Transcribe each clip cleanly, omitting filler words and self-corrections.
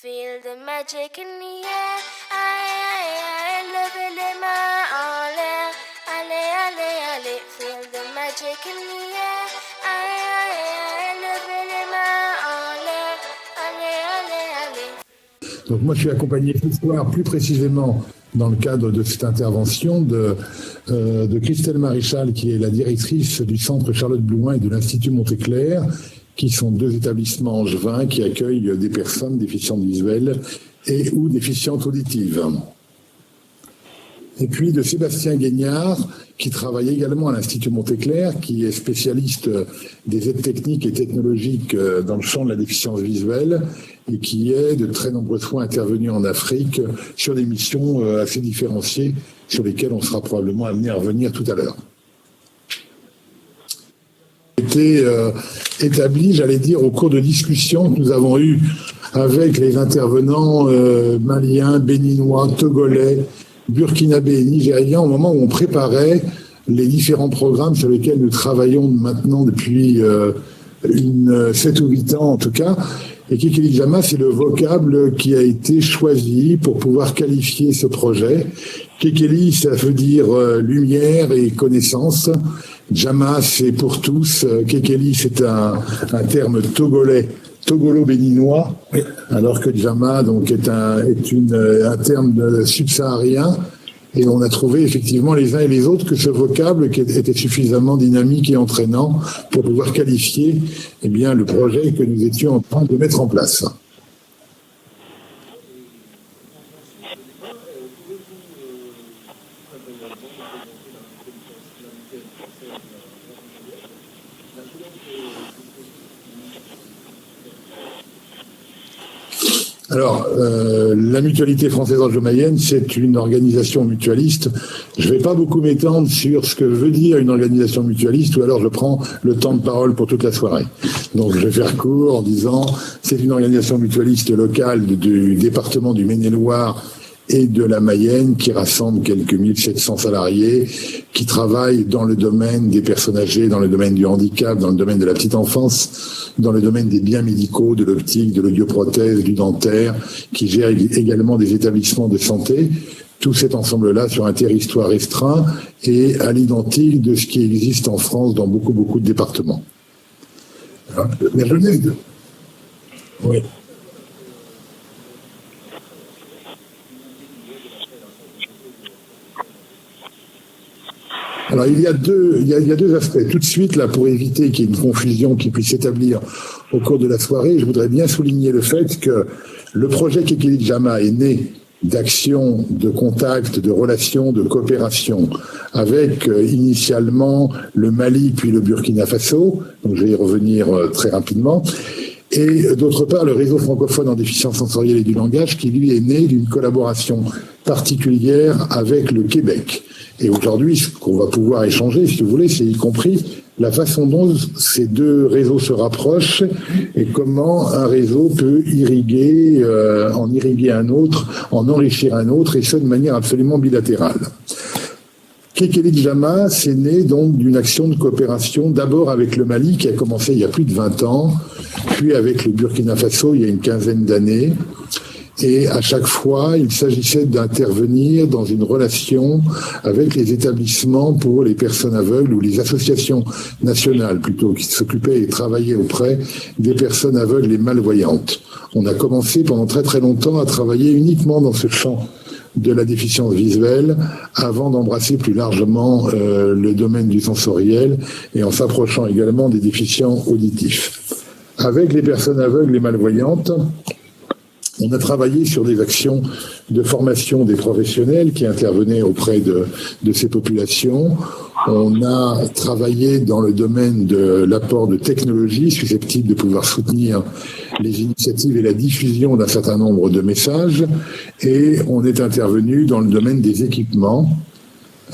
Feel the magic in the air, aïe, levez les mains en l'air, allez, allez, allez. Feel the magic in the air, aïe, levez les mains en l'air, allez, allez, allez. Donc moi je suis accompagné ce soir plus précisément dans le cadre de cette intervention de Christelle Maréchal, qui est la directrice du Centre Charlotte Blouin et de l'Institut Montéclair, qui sont deux établissements angevins qui accueillent des personnes déficientes visuelles et ou déficientes auditives. Et puis de Sébastien Guignard, qui travaille également à l'Institut Montéclair, qui est spécialiste des aides techniques et technologiques dans le champ de la déficience visuelle et qui est de très nombreuses fois intervenu en Afrique sur des missions assez différenciées sur lesquelles on sera probablement amené à revenir tout à l'heure. Été établi, j'allais dire, au cours de discussions que nous avons eues avec les intervenants maliens, béninois, togolais, burkinabés et nigérians au moment où on préparait les différents programmes sur lesquels nous travaillons maintenant depuis 7 ou 8 ans en tout cas. Et Kekeli Jama, c'est le vocable qui a été choisi pour pouvoir qualifier ce projet. Kekeli, ça veut dire lumière et connaissance. Jama, c'est pour tous. Kekeli, c'est un terme togolais, togolo-béninois, alors que Jama donc est un terme subsaharien. Et on a trouvé effectivement les uns et les autres que ce vocable qui était suffisamment dynamique et entraînant pour pouvoir qualifier le projet que nous étions en train de mettre en place. Alors, la Mutualité française angevin-mayenne, c'est une organisation mutualiste. Je ne vais pas beaucoup m'étendre sur ce que veut dire une organisation mutualiste, ou alors je prends le temps de parole pour toute la soirée. Donc, je vais faire court en disant, c'est une organisation mutualiste locale du département du Maine-et-Loire et de la Mayenne, qui rassemble quelques 1700 salariés, qui travaillent dans le domaine des personnes âgées, dans le domaine du handicap, dans le domaine de la petite enfance, dans le domaine des biens médicaux, de l'optique, de l'audioprothèse, du dentaire, qui gère également des établissements de santé. Tout cet ensemble-là sur un territoire restreint et à l'identique de ce qui existe en France dans beaucoup de départements. La jeunesse de... Oui. Alors il y a deux aspects. Tout de suite, là, pour éviter qu'il y ait une confusion qui puisse s'établir au cours de la soirée, je voudrais bien souligner le fait que le projet Kekeli Jama est né d'actions, de contacts, de relations, de coopération avec initialement le Mali puis le Burkina Faso, donc je vais y revenir très rapidement, et d'autre part le réseau francophone en déficience sensorielle et du langage qui lui est né d'une collaboration particulière avec le Québec. Et aujourd'hui, ce qu'on va pouvoir échanger, si vous voulez, c'est y compris la façon dont ces deux réseaux se rapprochent et comment un réseau peut irriguer un autre, en enrichir un autre, et ça de manière absolument bilatérale. Kekeli Jama, c'est né donc d'une action de coopération d'abord avec le Mali qui a commencé il y a plus de 20 ans, puis avec le Burkina Faso il y a une quinzaine d'années. Et à chaque fois, il s'agissait d'intervenir dans une relation avec les établissements pour les personnes aveugles ou les associations nationales plutôt qui s'occupaient et travaillaient auprès des personnes aveugles et malvoyantes. On a commencé pendant très longtemps à travailler uniquement dans ce champ de la déficience visuelle avant d'embrasser plus largement le domaine du sensoriel et en s'approchant également des déficients auditifs. Avec les personnes aveugles et malvoyantes, on a travaillé sur des actions de formation des professionnels qui intervenaient auprès de ces populations. On a travaillé dans le domaine de l'apport de technologies susceptibles de pouvoir soutenir les initiatives et la diffusion d'un certain nombre de messages. Et on est intervenu dans le domaine des équipements.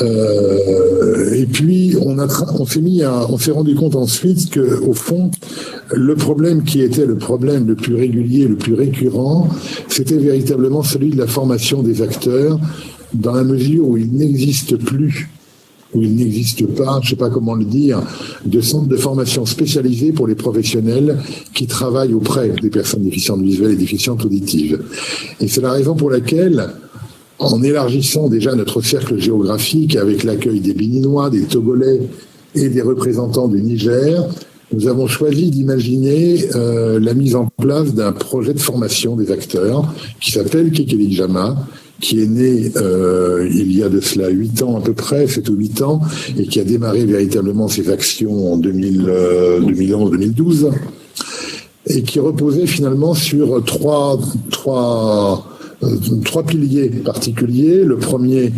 Et puis on s'est rendu compte ensuite que au fond le problème qui était le problème le plus régulier, le plus récurrent, c'était véritablement celui de la formation des acteurs, dans la mesure où il n'existe plus où il n'existe pas, je ne sais pas comment le dire, de centre de formation spécialisé pour les professionnels qui travaillent auprès des personnes déficientes visuelles et déficientes auditives. Et c'est la raison pour laquelle, en élargissant déjà notre cercle géographique avec l'accueil des Béninois, des Togolais et des représentants du Niger, nous avons choisi d'imaginer la mise en place d'un projet de formation des acteurs qui s'appelle Kekeli Jama, qui est né il y a de cela 8 ans à peu près, 7 ou 8 ans, et qui a démarré véritablement ses actions en 2011-2012, et qui reposait finalement sur trois piliers particuliers. Le premier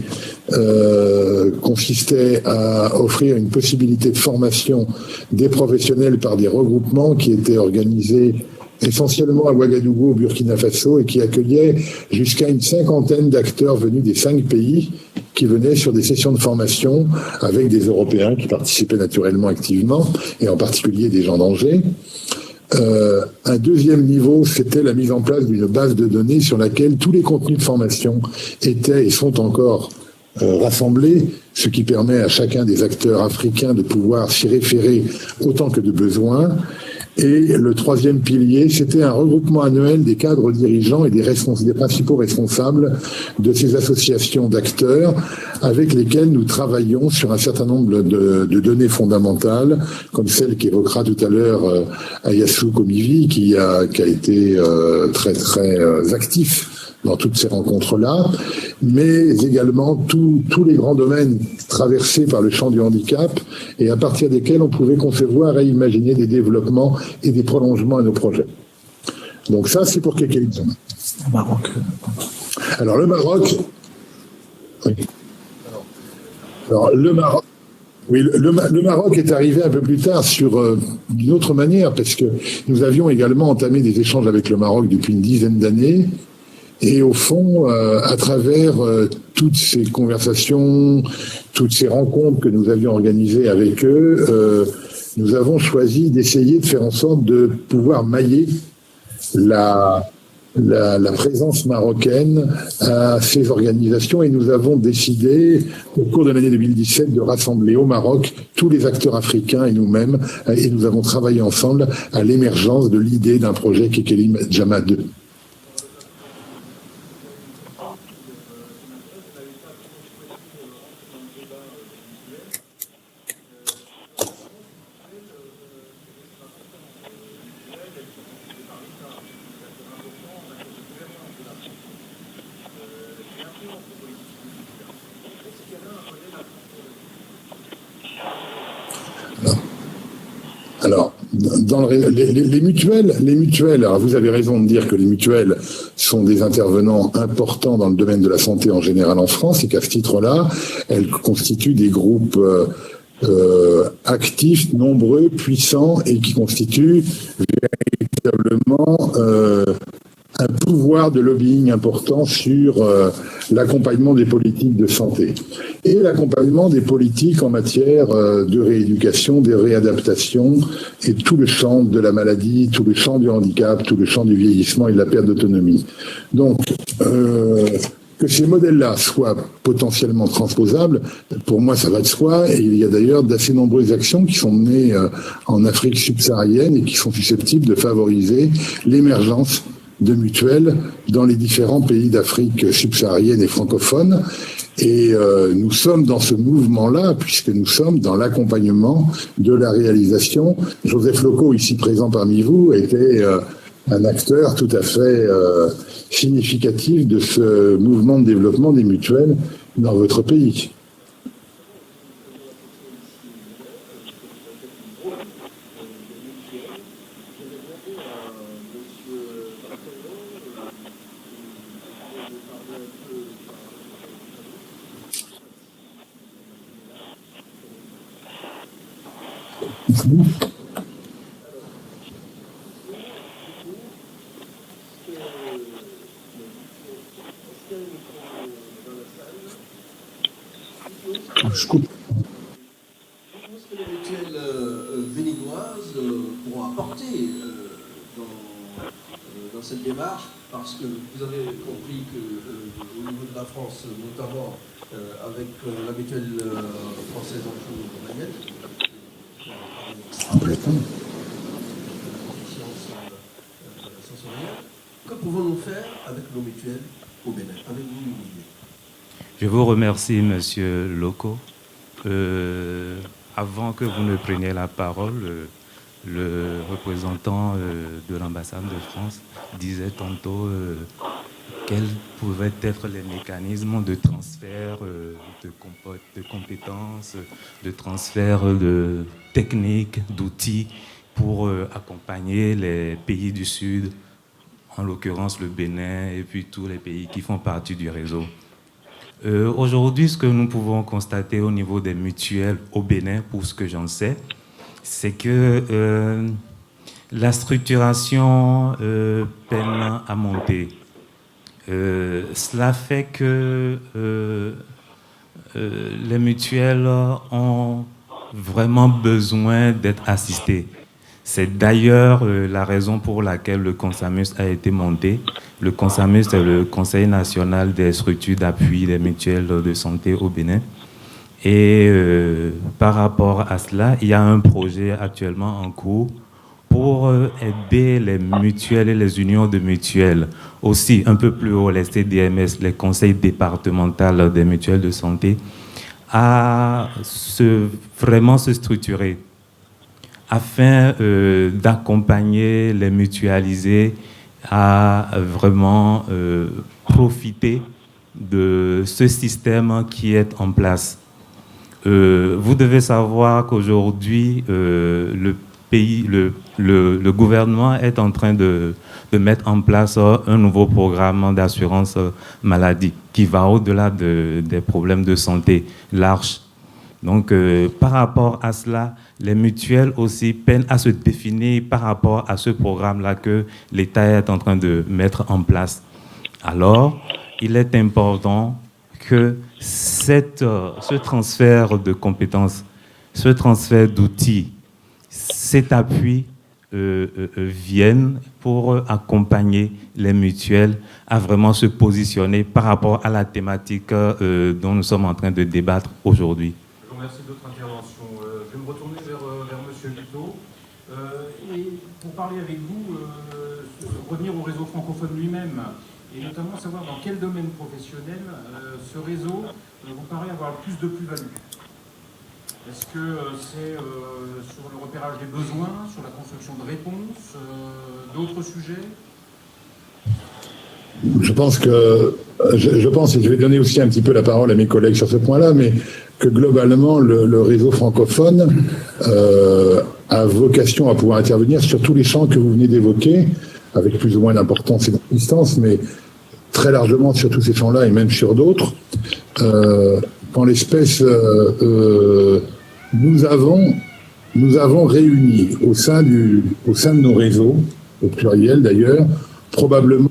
consistait à offrir une possibilité de formation des professionnels par des regroupements qui étaient organisés essentiellement à Ouagadougou, au Burkina Faso, et qui accueillaient jusqu'à une 50aine d'acteurs venus des 5 pays qui venaient sur des sessions de formation avec des Européens qui participaient naturellement activement, et en particulier des gens d'Angers. Un deuxième niveau, c'était la mise en place d'une base de données sur laquelle tous les contenus de formation étaient et sont encore rassemblés, ce qui permet à chacun des acteurs africains de pouvoir s'y référer autant que de besoin. Et le troisième pilier, c'était un regroupement annuel des cadres dirigeants et des principaux responsables de ces associations d'acteurs avec lesquels nous travaillons sur un certain nombre de données fondamentales, comme celle qu'évoquera tout à l'heure Ayassou Komivi, qui a été très actif dans toutes ces rencontres-là, mais également tous les grands domaines traversés par le champ du handicap et à partir desquels on pouvait concevoir et imaginer des développements et des prolongements à nos projets. Donc ça, c'est pour Kekeli Jama. Maroc. Alors le Maroc... Oui. Alors le Maroc... Oui, le Maroc est arrivé un peu plus tard d'une autre manière, parce que nous avions également entamé des échanges avec le Maroc depuis une dizaine d'années. Et au fond, à travers toutes ces conversations, toutes ces rencontres que nous avions organisées avec eux, nous avons choisi d'essayer de faire en sorte de pouvoir mailler la présence marocaine à ces organisations, et nous avons décidé, au cours de l'année 2017, de rassembler au Maroc tous les acteurs africains et nous-mêmes, et nous avons travaillé ensemble à l'émergence de l'idée d'un projet Kekeli Jama 2. Alors, dans les mutuelles, alors vous avez raison de dire que les mutuelles sont des intervenants importants dans le domaine de la santé en général en France, et qu'à ce titre-là, elles constituent des groupes actifs, nombreux, puissants, et qui constituent véritablement un pouvoir de lobbying important sur l'accompagnement des politiques de santé et l'accompagnement des politiques en matière de rééducation, de réadaptation et tout le champ de la maladie, tout le champ du handicap, tout le champ du vieillissement et de la perte d'autonomie. Donc, que ces modèles-là soient potentiellement transposables, pour moi ça va de soi, et il y a d'ailleurs d'assez nombreuses actions qui sont menées en Afrique subsaharienne et qui sont susceptibles de favoriser l'émergence de mutuelles dans les différents pays d'Afrique subsaharienne et francophone. Et nous sommes dans ce mouvement-là, puisque nous sommes dans l'accompagnement de la réalisation. Joseph Loco, ici présent parmi vous, était un acteur tout à fait significatif de ce mouvement de développement des mutuelles dans votre pays. Je coupe. Qu'est-ce que les mutuelles béninoises pourront apporter dans cette démarche parce que vous avez compris qu'au niveau de la France, notamment avec la mutuelle française Anjou-Mayenne, Complètement. Que pouvons-nous faire avec nos mutuelles au Bénin? Avez-vous une idée? Je vous remercie, Monsieur Loco. Avant que vous ne preniez la parole, le représentant de l'ambassade de France disait tantôt quels pouvaient être les mécanismes de transfert de compétences, de transfert de techniques, d'outils pour accompagner les pays du Sud, en l'occurrence le Bénin et puis tous les pays qui font partie du réseau. Aujourd'hui, ce que nous pouvons constater au niveau des mutuelles au Bénin, pour ce que j'en sais, c'est que la structuration peine à monter. Cela fait que les mutuelles ont vraiment besoin d'être assistées. C'est d'ailleurs la raison pour laquelle le CONSAMUS a été monté. Le CONSAMUS est le Conseil national des structures d'appui des mutuelles de santé au Bénin. Et par rapport à cela, il y a un projet actuellement en cours pour aider les mutuelles et les unions de mutuelles, aussi un peu plus haut, les CDMS, les conseils départementaux des mutuelles de santé, à vraiment se structurer afin d'accompagner les mutualisés à vraiment profiter de ce système qui est en place. Vous devez savoir qu'aujourd'hui, le gouvernement est en train de mettre en place un nouveau programme d'assurance maladie qui va au-delà des problèmes de santé larges. Donc, par rapport à cela, les mutuelles aussi peinent à se définir par rapport à ce programme-là que l'État est en train de mettre en place. Alors, il est important que ce transfert de compétences, ce transfert d'outils, cet appui viennent pour accompagner les mutuelles à vraiment se positionner par rapport à la thématique dont nous sommes en train de débattre aujourd'hui. Je vous remercie de votre intervention. Je vais me retourner vers M. Guiteau. Et pour parler avec vous, revenir au réseau francophone lui-même, et notamment savoir dans quel domaine professionnel ce réseau vous paraît avoir plus de plus-value. Est-ce que c'est sur le repérage des besoins, sur la construction de réponses, d'autres sujets? Je pense, et je vais donner aussi un petit peu la parole à mes collègues sur ce point-là, mais que globalement, le réseau francophone a vocation à pouvoir intervenir sur tous les champs que vous venez d'évoquer, avec plus ou moins d'importance et d'insistance, mais très largement sur tous ces champs-là et même sur d'autres. En l'espèce, nous avons réuni au sein de nos réseaux, au pluriel d'ailleurs, probablement.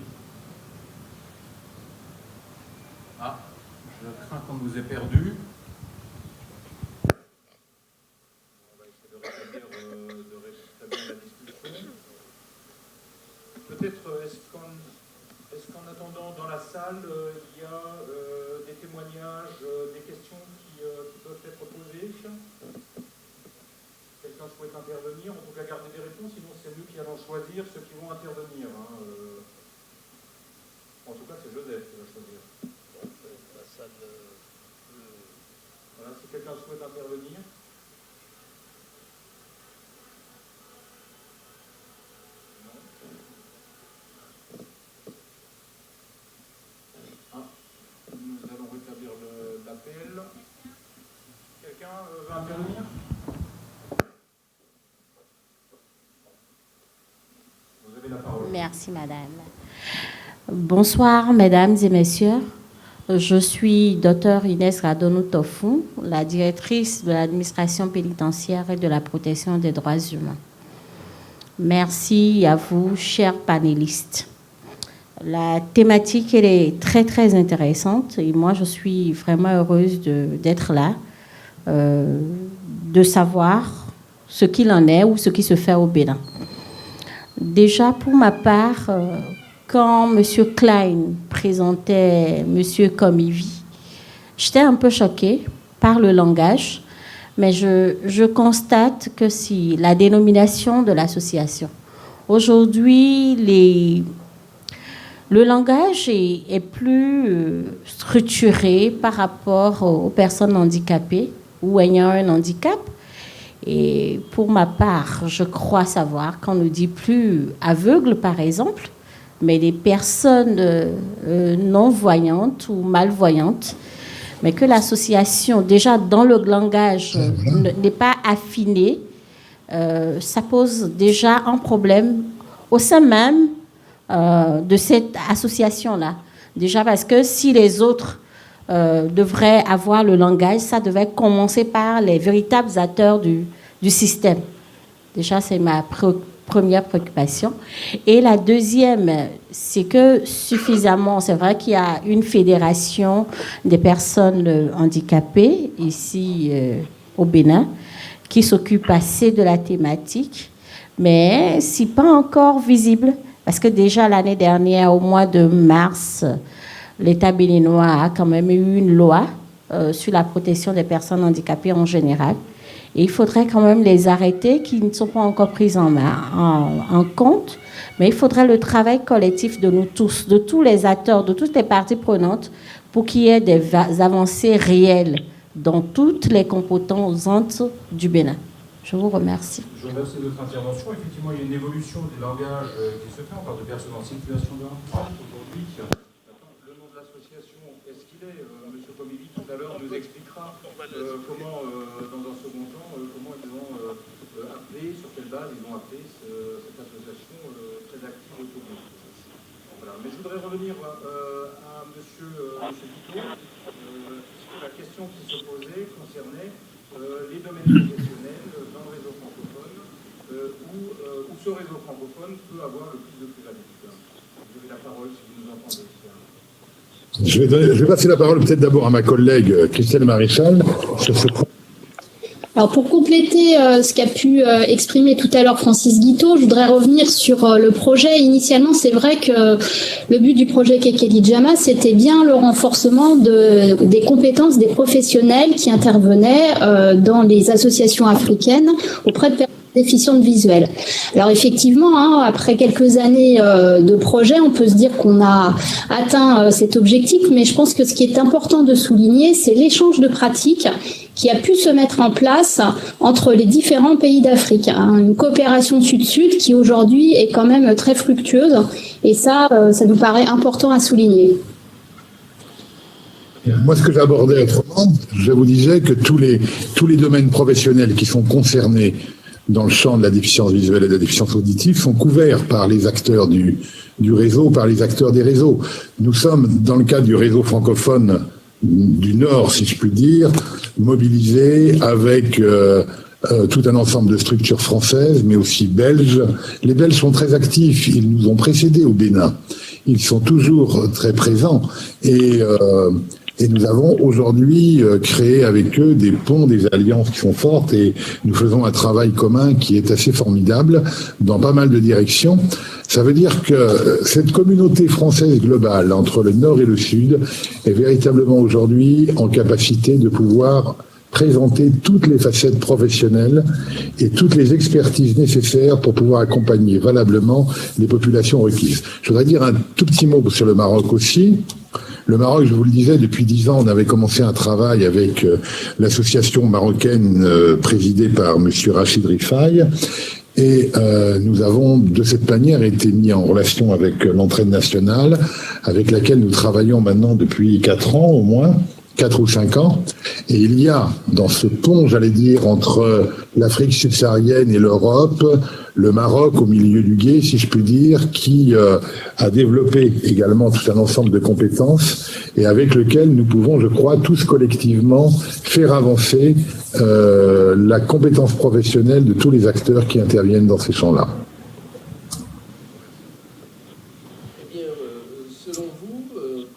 Ah, je crains qu'on vous ait perdu. On va essayer de rétablir la discussion. Peut-être, est-ce qu'en attendant dans la salle, il y a des témoignages, des questions qui peuvent être posées? Quelqu'un souhaite intervenir? On peut garder des réponses, sinon c'est nous qui allons choisir ceux qui vont intervenir. En tout cas, c'est Joseph qui va choisir. La salle. Voilà, si quelqu'un souhaite intervenir. Nous allons rétablir l'appel. Quelqu'un va intervenir? Vous avez la parole. Merci, madame. Bonsoir, mesdames et messieurs. Je suis Dr Inès Radonou Tofou, la directrice de l'administration pénitentiaire et de la protection des droits humains. Merci à vous, chers panélistes. La thématique, elle est très, très intéressante et moi, je suis vraiment heureuse d'être là, de savoir ce qu'il en est ou ce qui se fait au Bénin. Déjà, pour ma part, quand M. Klein présentait M. Komivi, j'étais un peu choquée par le langage, mais je constate que si la dénomination de l'association, aujourd'hui, le langage est plus structuré par rapport aux personnes handicapées ou ayant un handicap. Et pour ma part, je crois savoir qu'on ne dit plus aveugle, par exemple, mais des personnes non-voyantes ou malvoyantes, mais que l'association, déjà dans le langage, n'est pas affinée, ça pose déjà un problème au sein même de cette association-là. Déjà parce que si les autres devraient avoir le langage, ça devait commencer par les véritables acteurs du système. Déjà, c'est ma première préoccupation. Et la deuxième, c'est que suffisamment, c'est vrai qu'il y a une fédération des personnes handicapées ici au Bénin qui s'occupe assez de la thématique, mais c'est pas encore visible parce que déjà l'année dernière, au mois de mars, l'État béninois a quand même eu une loi sur la protection des personnes handicapées en général. Et il faudrait quand même les arrêter qui ne sont pas encore prises en compte. Mais il faudrait le travail collectif de nous tous, de tous les acteurs, de toutes les parties prenantes pour qu'il y ait des avancées réelles dans toutes les composantes du Bénin. Je vous remercie. Je vous remercie de votre intervention. Effectivement, il y a une évolution du langage qui se fait. On parle de personnes en situation de handicap aujourd'hui. Le nom de l'association, est-ce qu'il est Monsieur Komivi, tout à l'heure, nous expliquera comment, dans un second temps, comment ils ont appelé, sur quelle base ils ont appelé cette association très active autour de nous. Voilà. Mais je voudrais revenir à Monsieur Guiteau, puisque la question qui se posait concernait les domaines professionnels dans le réseau francophone, où ce réseau francophone peut avoir le plus de plus-value. Vous avez la parole si vous nous entendez. Je vais passer la parole peut-être d'abord à ma collègue Christelle Maréchal sur ce point. Alors pour compléter ce qu'a pu exprimer tout à l'heure Francis Guiteau, je voudrais revenir sur le projet. Initialement, c'est vrai que le but du projet Kekeli Jama, c'était bien le renforcement des compétences des professionnels qui intervenaient dans les associations africaines auprès de personnes déficientes visuelles. Alors effectivement, après quelques années de projet, on peut se dire qu'on a atteint cet objectif, mais je pense que ce qui est important de souligner, c'est l'échange de pratiques qui a pu se mettre en place entre les différents pays d'Afrique. Une coopération sud-sud qui aujourd'hui est quand même très fructueuse, et ça nous paraît important à souligner. Moi, ce que j'abordais autrement, je vous disais que tous les domaines professionnels qui sont concernés dans le champ de la déficience visuelle et de la déficience auditive sont couverts par les acteurs du réseau, par les acteurs des réseaux. Nous sommes, dans le cadre du réseau francophone du Nord, si je puis dire, mobilisés avec tout un ensemble de structures françaises, mais aussi belges. Les Belges sont très actifs, ils nous ont précédés au Bénin. Ils sont toujours très présents et nous avons aujourd'hui créé avec eux des ponts, des alliances qui sont fortes, et nous faisons un travail commun qui est assez formidable dans pas mal de directions. Ça veut dire que cette communauté française globale entre le Nord et le Sud est véritablement aujourd'hui en capacité de pouvoir présenter toutes les facettes professionnelles et toutes les expertises nécessaires pour pouvoir accompagner valablement les populations requises. Je voudrais dire un tout petit mot sur le Maroc aussi. Le Maroc, je vous le disais, depuis 10 ans, on avait commencé un travail avec l'association marocaine présidée par monsieur Rachid Rifaï. Et nous avons, de cette manière, été mis en relation avec l'entraide nationale, avec laquelle nous travaillons maintenant depuis 4 ans au moins, 4 ou 5 ans. Et il y a, dans ce pont, j'allais dire, entre l'Afrique subsaharienne et l'Europe, le Maroc au milieu du gué, si je puis dire, qui a développé également tout un ensemble de compétences et avec lequel nous pouvons, je crois, tous collectivement faire avancer la compétence professionnelle de tous les acteurs qui interviennent dans ces champs-là. Eh bien, selon vous,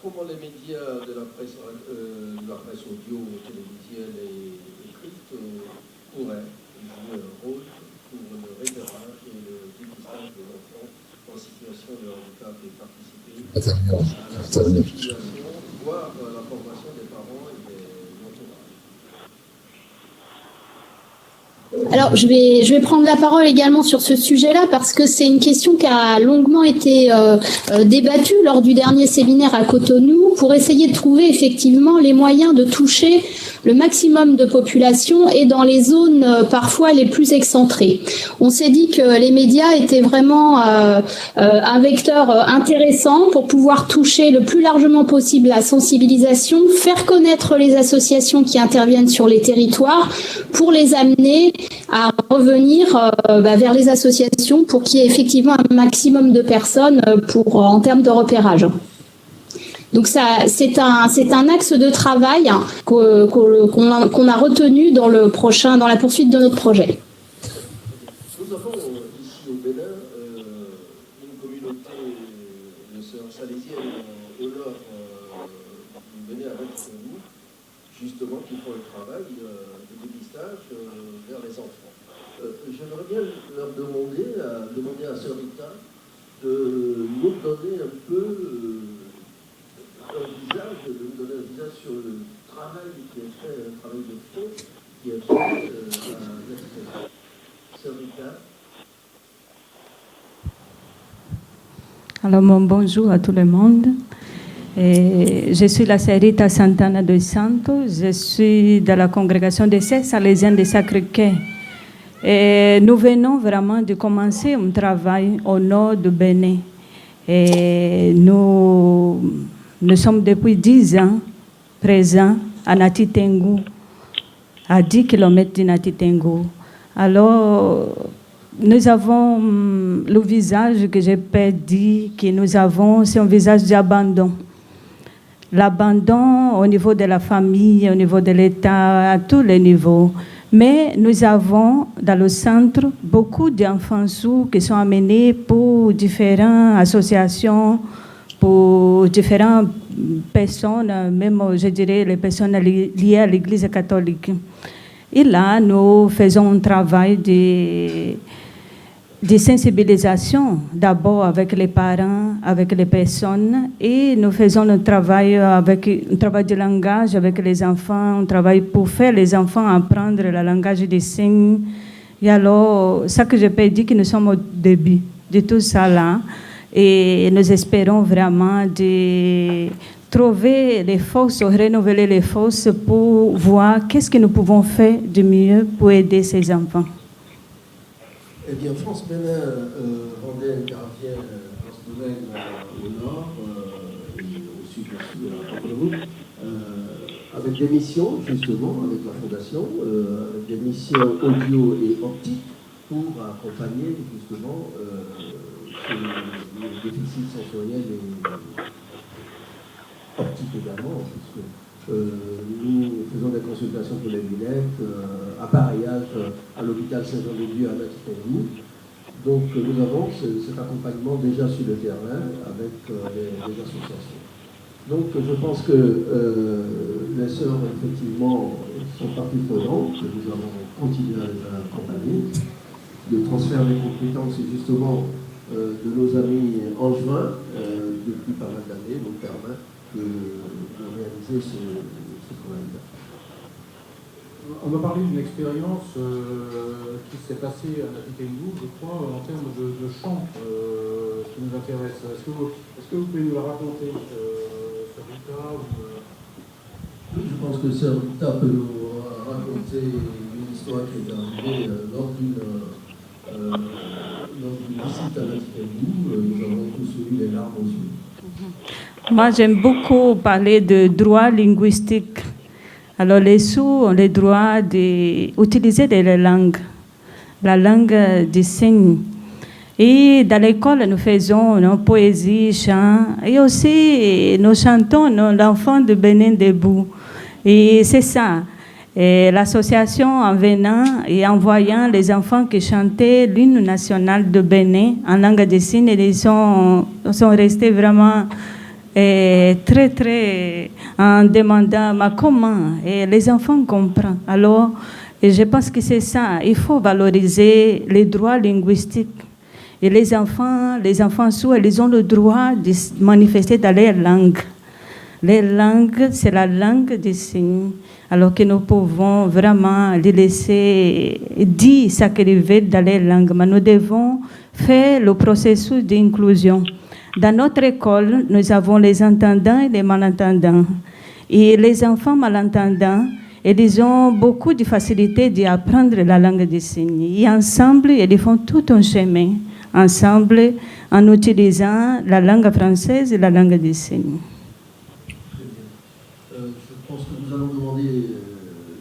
comment les médias de la presse audio, télévisuelle et écrite pourraient jouer un rôle pour le repérage et le dépistage de l'enfant en situation de handicap et participer Intervenir. à la sensibilisation, voire la formation des parents et des entourages. Alors, je vais prendre la parole également sur ce sujet-là parce que c'est une question qui a longuement été débattue lors du dernier séminaire à Cotonou pour essayer de trouver effectivement les moyens de toucher le maximum de population et dans les zones parfois les plus excentrées. On s'est dit que les médias étaient vraiment un vecteur intéressant pour pouvoir toucher le plus largement possible la sensibilisation, faire connaître les associations qui interviennent sur les territoires pour les amener à revenir vers les associations pour qu'il y ait effectivement un maximum de personnes en termes de repérage. Donc ça, c'est un axe de travail qu'on a retenu dans la poursuite de notre projet. Nous avons ici au Bénin une communauté de sœurs salésiennes au nord du Bénin avec nous, justement qui font le travail de dépistage vers les enfants. J'aimerais bien leur demander à Sœur Rita de nous donner un peu un visage sur le travail qui est fait, un travail de fond qui est fait à l'extérieur. Sœur Rita. Alors, bonjour à tout le monde. Je suis la sœur Rita Santana dos Santos. Je suis de la congrégation des Sœurs Salésiennes de Sacré-Cœur. Et nous venons vraiment de commencer un travail au nord du Bénin. Et nous sommes depuis 10 ans présents à Nati Tengou, à 10 km de Nati Tengou. Alors, nous avons le visage que je peux dire que nous avons, c'est un visage d'abandon. L'abandon au niveau de la famille, au niveau de l'État, à tous les niveaux. Mais nous avons dans le centre beaucoup d'enfants sourds qui sont amenés pour différentes associations, pour différentes personnes, même je dirais les personnes liées à l'Église catholique. Et là, nous faisons un travail de sensibilisation, d'abord avec les parents, avec les personnes, et nous faisons un travail de langage avec les enfants, un travail pour faire les enfants apprendre le langage des signes. Et alors, ça que je peux dire que nous sommes au début de tout ça là, et nous espérons vraiment de trouver les forces, renouveler les forces pour voir qu'est-ce que nous pouvons faire de mieux pour aider ces enfants. Eh bien, France Bénin rendait intervient dans ce domaine au nord et au sud-est de la Guadeloupe, avec des missions, justement, avec la Fondation, des missions audio et optiques pour accompagner, justement, les déficits sensoriels et optiques également, puisque nous faisons des consultations pour les lunettes, appareillage à l'hôpital Saint-Jean-de-Dieu à Nati Tengou. Donc nous avons cet accompagnement déjà sur le terrain avec les associations. Donc je pense que les sœurs effectivement sont partie prenante, que nous allons continuer à les accompagner. Le transfert des compétences justement de nos amis angevins depuis pas mal d'années nous permet de réaliser ce travail-là. On va parler d'une expérience qui s'est passée à Nati Tengou, je crois, en termes de chant qui nous intéresse. Est-ce que vous pouvez nous la raconter, Sœur Rita Oui, je pense que Sœur Rita peut nous raconter une histoire qui est arrivée lors d'une visite à Nati Tengou. Nous avons tous eu les larmes aux yeux. Moi, j'aime beaucoup parler de droit linguistique. Alors, les sourds ont le droit d'utiliser la langue des signes. Et dans l'école, nous faisons nos poésies, chants, et aussi nous chantons l'enfant de Bénin debout. Et c'est ça. Et l'association, en venant et en voyant les enfants qui chantaient l'hymne national de Bénin en langue des signes, ils sont restés vraiment très, très en demandant comment. Et les enfants comprennent. Alors, je pense que c'est ça. Il faut valoriser les droits linguistiques. Et les enfants sourds, ils ont le droit de se manifester dans leur langue. Leur langue, c'est la langue des signes. Alors que nous pouvons vraiment les laisser dire ce qu'ils veulent dans leur langue. Mais nous devons faire le processus d'inclusion. Dans notre école, nous avons les entendants et les malentendants. Et les enfants malentendants, ils ont beaucoup de facilité d'apprendre la langue des signes. Et ensemble, ils font tout un chemin. Ensemble, en utilisant la langue française et la langue des signes. Je pense que nous allons demander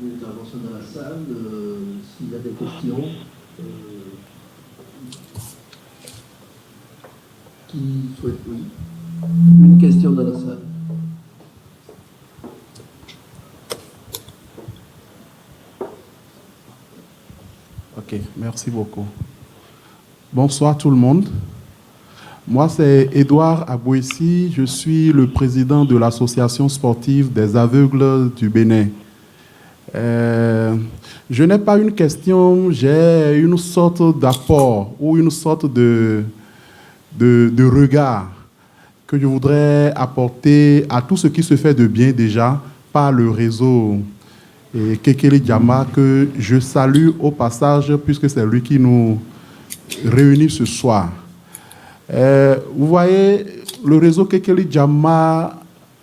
une intervention dans la salle. S'il y a des questions. Qui souhaite, oui. Une question dans la salle. Ok, merci beaucoup. Bonsoir tout le monde. Moi, c'est Édouard Abouessi. Je suis le président de l'association sportive des aveugles du Bénin. Je n'ai pas une question, j'ai une sorte d'apport ou une sorte de regard que je voudrais apporter à tout ce qui se fait de bien déjà par le réseau Kekeli Jama, que je salue au passage puisque c'est lui qui nous réunit ce soir. Vous voyez, le réseau Kekeli Jama,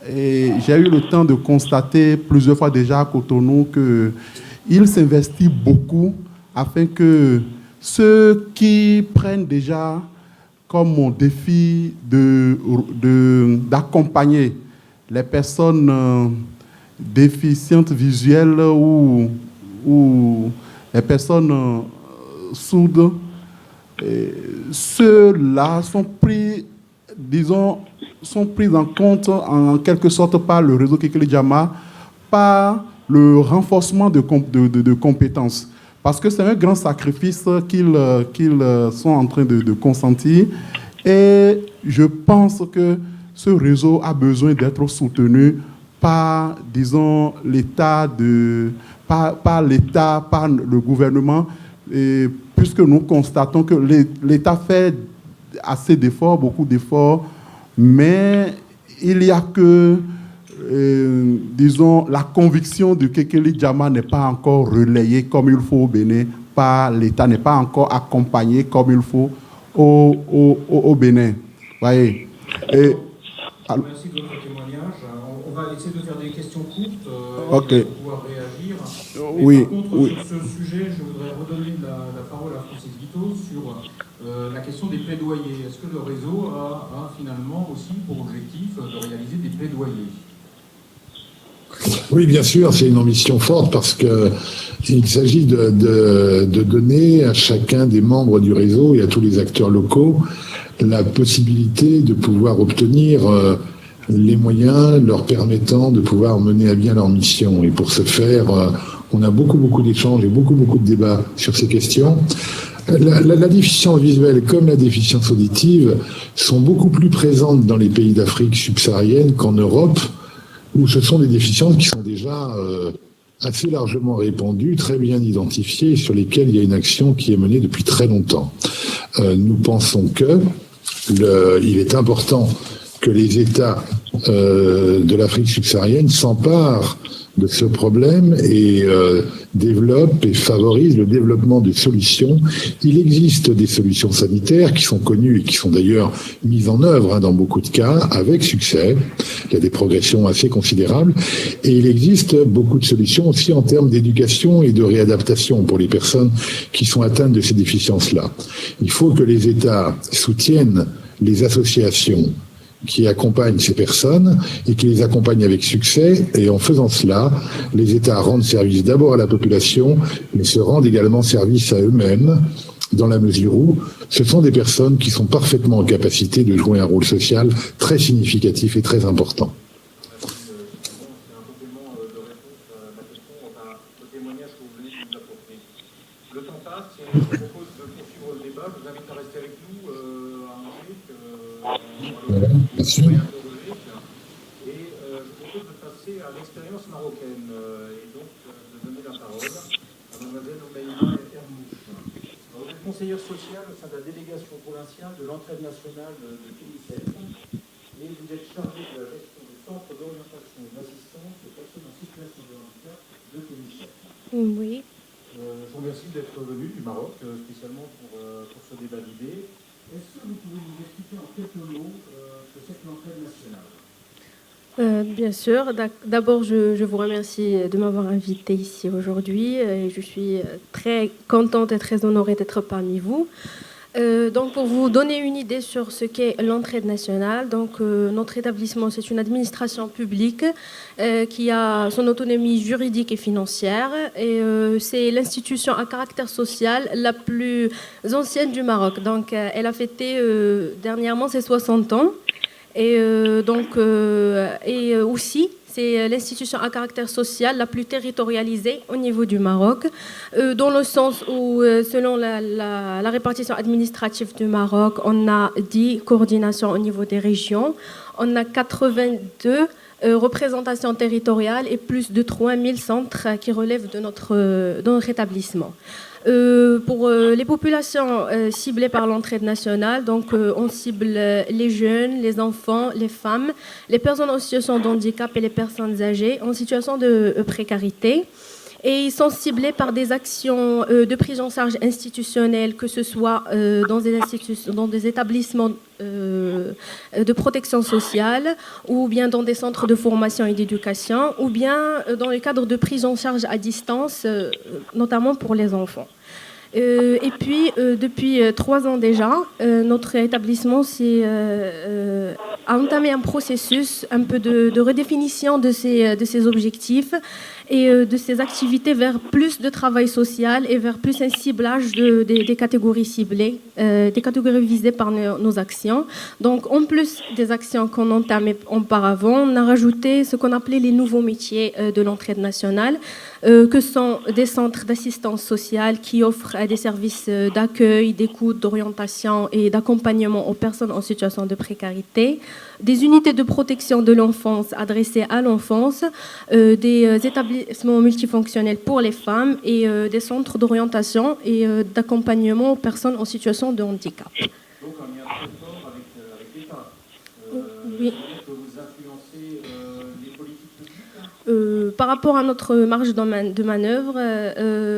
j'ai eu le temps de constater plusieurs fois déjà à Cotonou qu'il s'investit beaucoup afin que ceux qui prennent déjà comme mon défi d'accompagner les personnes déficientes visuelles ou les personnes sourdes, ceux-là sont pris en compte en quelque sorte par le réseau Kekeli Jama, par le renforcement de compétences. Parce que c'est un grand sacrifice qu'ils sont en train de consentir. Et je pense que ce réseau a besoin d'être soutenu par, disons, l'État, par le gouvernement, et puisque nous constatons que l'État fait assez d'efforts, beaucoup d'efforts, mais il n'y a que, disons, la conviction de Kekeli Jama n'est pas encore relayée comme il faut au Bénin par l'État, n'est pas encore accompagnée comme il faut au Bénin. Voyez. Merci de votre témoignage. On va essayer de faire des questions courtes pour pouvoir réagir. Mais Oui. par contre, sur ce sujet, je voudrais redonner la parole à Francis Guiteau sur la question des plaidoyers. Est-ce que le réseau a finalement aussi pour objectif de réaliser des plaidoyers ? Oui, bien sûr, c'est une ambition forte parce qu'il s'agit de donner à chacun des membres du réseau et à tous les acteurs locaux la possibilité de pouvoir obtenir les moyens leur permettant de pouvoir mener à bien leur mission. Et pour ce faire, on a beaucoup d'échanges et beaucoup de débats sur ces questions. La déficience visuelle comme la déficience auditive sont beaucoup plus présentes dans les pays d'Afrique subsaharienne qu'en Europe, où ce sont des déficiences qui sont déjà assez largement répandues, très bien identifiées, sur lesquelles il y a une action qui est menée depuis très longtemps. Nous pensons il est important que les États de l'Afrique subsaharienne s'emparent de ce problème et développent et favorisent le développement de solutions. Il existe des solutions sanitaires qui sont connues et qui sont d'ailleurs mises en œuvre dans beaucoup de cas avec succès. Il y a des progressions assez considérables et il existe beaucoup de solutions aussi en termes d'éducation et de réadaptation pour les personnes qui sont atteintes de ces déficiences-là. Il faut que les États soutiennent les associations qui accompagnent ces personnes et qui les accompagnent avec succès. Et en faisant cela, les États rendent service d'abord à la population, mais se rendent également service à eux-mêmes, dans la mesure où ce sont des personnes qui sont parfaitement en capacité de jouer un rôle social très significatif et très important. C'est un complément de réponse à la question, au témoignage que vous venez de nous apporter. Le temps passe et je vous propose de poursuivre le débat. Je vous invite à rester avec nous à Angers. Bien sûr. Et je propose de passer à l'expérience marocaine et donc de donner la parole à mademoiselle Oumaïma Hermouche. Vous êtes conseillère sociale au sein de la délégation provinciale de l'entraide nationale de TICF et vous êtes chargée de la gestion du centre d'orientation et d'assistance des personnes en situation de handicap de TICF. Oui. Je vous remercie d'être venu du Maroc, spécialement pour ce débat d'idées. Est-ce que vous pouvez nous expliquer en quelques mots ce que c'est que l'entraide nationale? Bien sûr. D'abord, je vous remercie de m'avoir invité ici aujourd'hui. Je suis très contente et très honorée d'être parmi vous. Donc, pour vous donner une idée sur ce qu'est l'entraide nationale, donc, notre établissement, c'est une administration publique qui a son autonomie juridique et financière. Et c'est l'institution à caractère social la plus ancienne du Maroc. Donc, elle a fêté dernièrement ses 60 ans. Et aussi, c'est l'institution à caractère social la plus territorialisée au niveau du Maroc, dans le sens où, selon la répartition administrative du Maroc, on a 10 coordinations au niveau des régions, on a 82 représentations territoriales et plus de 3000 centres qui relèvent de notre établissement. Pour les populations ciblées par l'entraide nationale, donc on cible les jeunes, les enfants, les femmes, les personnes en situation de handicap et les personnes âgées en situation de précarité. Et ils sont ciblés par des actions de prise en charge institutionnelle, que ce soit dans des établissements de protection sociale, ou bien dans des centres de formation et d'éducation, ou bien dans le cadre de prise en charge à distance, notamment pour les enfants. Et puis, depuis 3 ans déjà, notre établissement a entamé un processus un peu de redéfinition de ses objectifs et de ses activités vers plus de travail social et vers plus un ciblage des catégories ciblées, des catégories visées par nos actions. Donc, en plus des actions qu'on entamait auparavant, on a rajouté ce qu'on appelait les nouveaux métiers de l'entraide nationale, que sont des centres d'assistance sociale qui offrent des services d'accueil, d'écoute, d'orientation et d'accompagnement aux personnes en situation de précarité, des unités de protection de l'enfance adressées à l'enfance, des établissements multifonctionnels pour les femmes et des centres d'orientation et d'accompagnement aux personnes en situation de handicap. Donc un lien très fort avec l'État. Oui. Que vous influencez les politiques publiques? Par rapport à notre marge de manœuvre,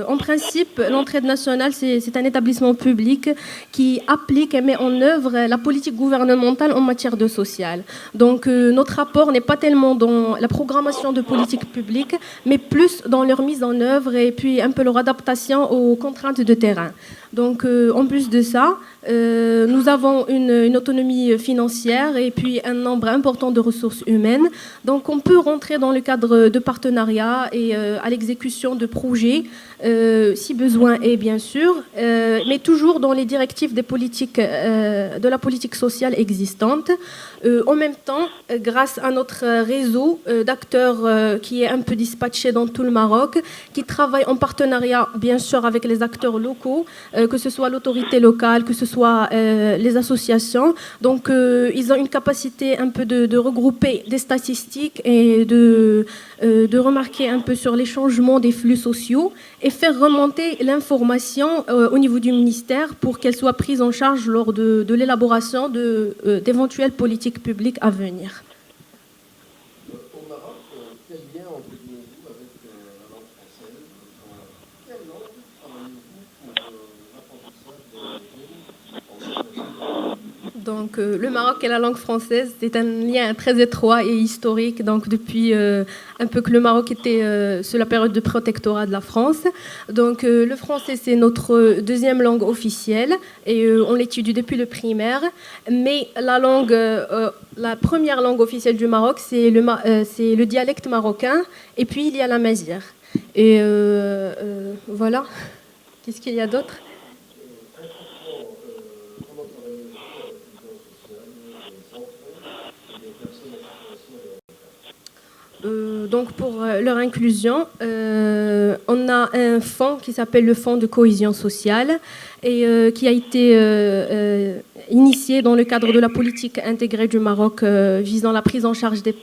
en principe, l'entraide nationale, c'est un établissement public qui applique et met en œuvre la politique gouvernementale en matière de social. Donc, notre apport n'est pas tellement dans la programmation de politique publique, mais plus dans leur mise en œuvre et puis un peu leur adaptation aux contraintes de terrain. Donc, en plus de ça, nous avons une autonomie financière et puis un nombre important de ressources humaines. Donc, on peut rentrer dans le cadre de partenariats et à l'exécution de projets, si besoin est, bien sûr, mais toujours dans les directives de la politique sociale existante. En même temps, grâce à notre réseau d'acteurs qui est un peu dispatché dans tout le Maroc, qui travaille en partenariat, bien sûr, avec les acteurs locaux, que ce soit l'autorité locale, que ce soit les associations. Donc, ils ont une capacité un peu de regrouper des statistiques et de remarquer un peu sur les changements des flux sociaux et faire remonter l'information au niveau du ministère pour qu'elle soit prise en charge lors de l'élaboration d'éventuelles politiques publiques à venir. Au Maroc, quel lien entretenez-vous avec la langue française? Quelle langue travaillez-vous pour l'apprentissage des Donc, le Maroc et la langue française, c'est un lien très étroit et historique. Donc, depuis un peu que le Maroc était sous la période de protectorat de la France. Donc, le français, c'est notre deuxième langue officielle et on l'étudie depuis le primaire. Mais la première langue officielle du Maroc, c'est le dialecte marocain. Et puis, il y a la mazir. Et voilà. Qu'est-ce qu'il y a d'autre? Donc pour leur inclusion, on a un fonds qui s'appelle le Fonds de cohésion sociale et qui a été initié dans le cadre de la politique intégrée du Maroc visant la prise en charge des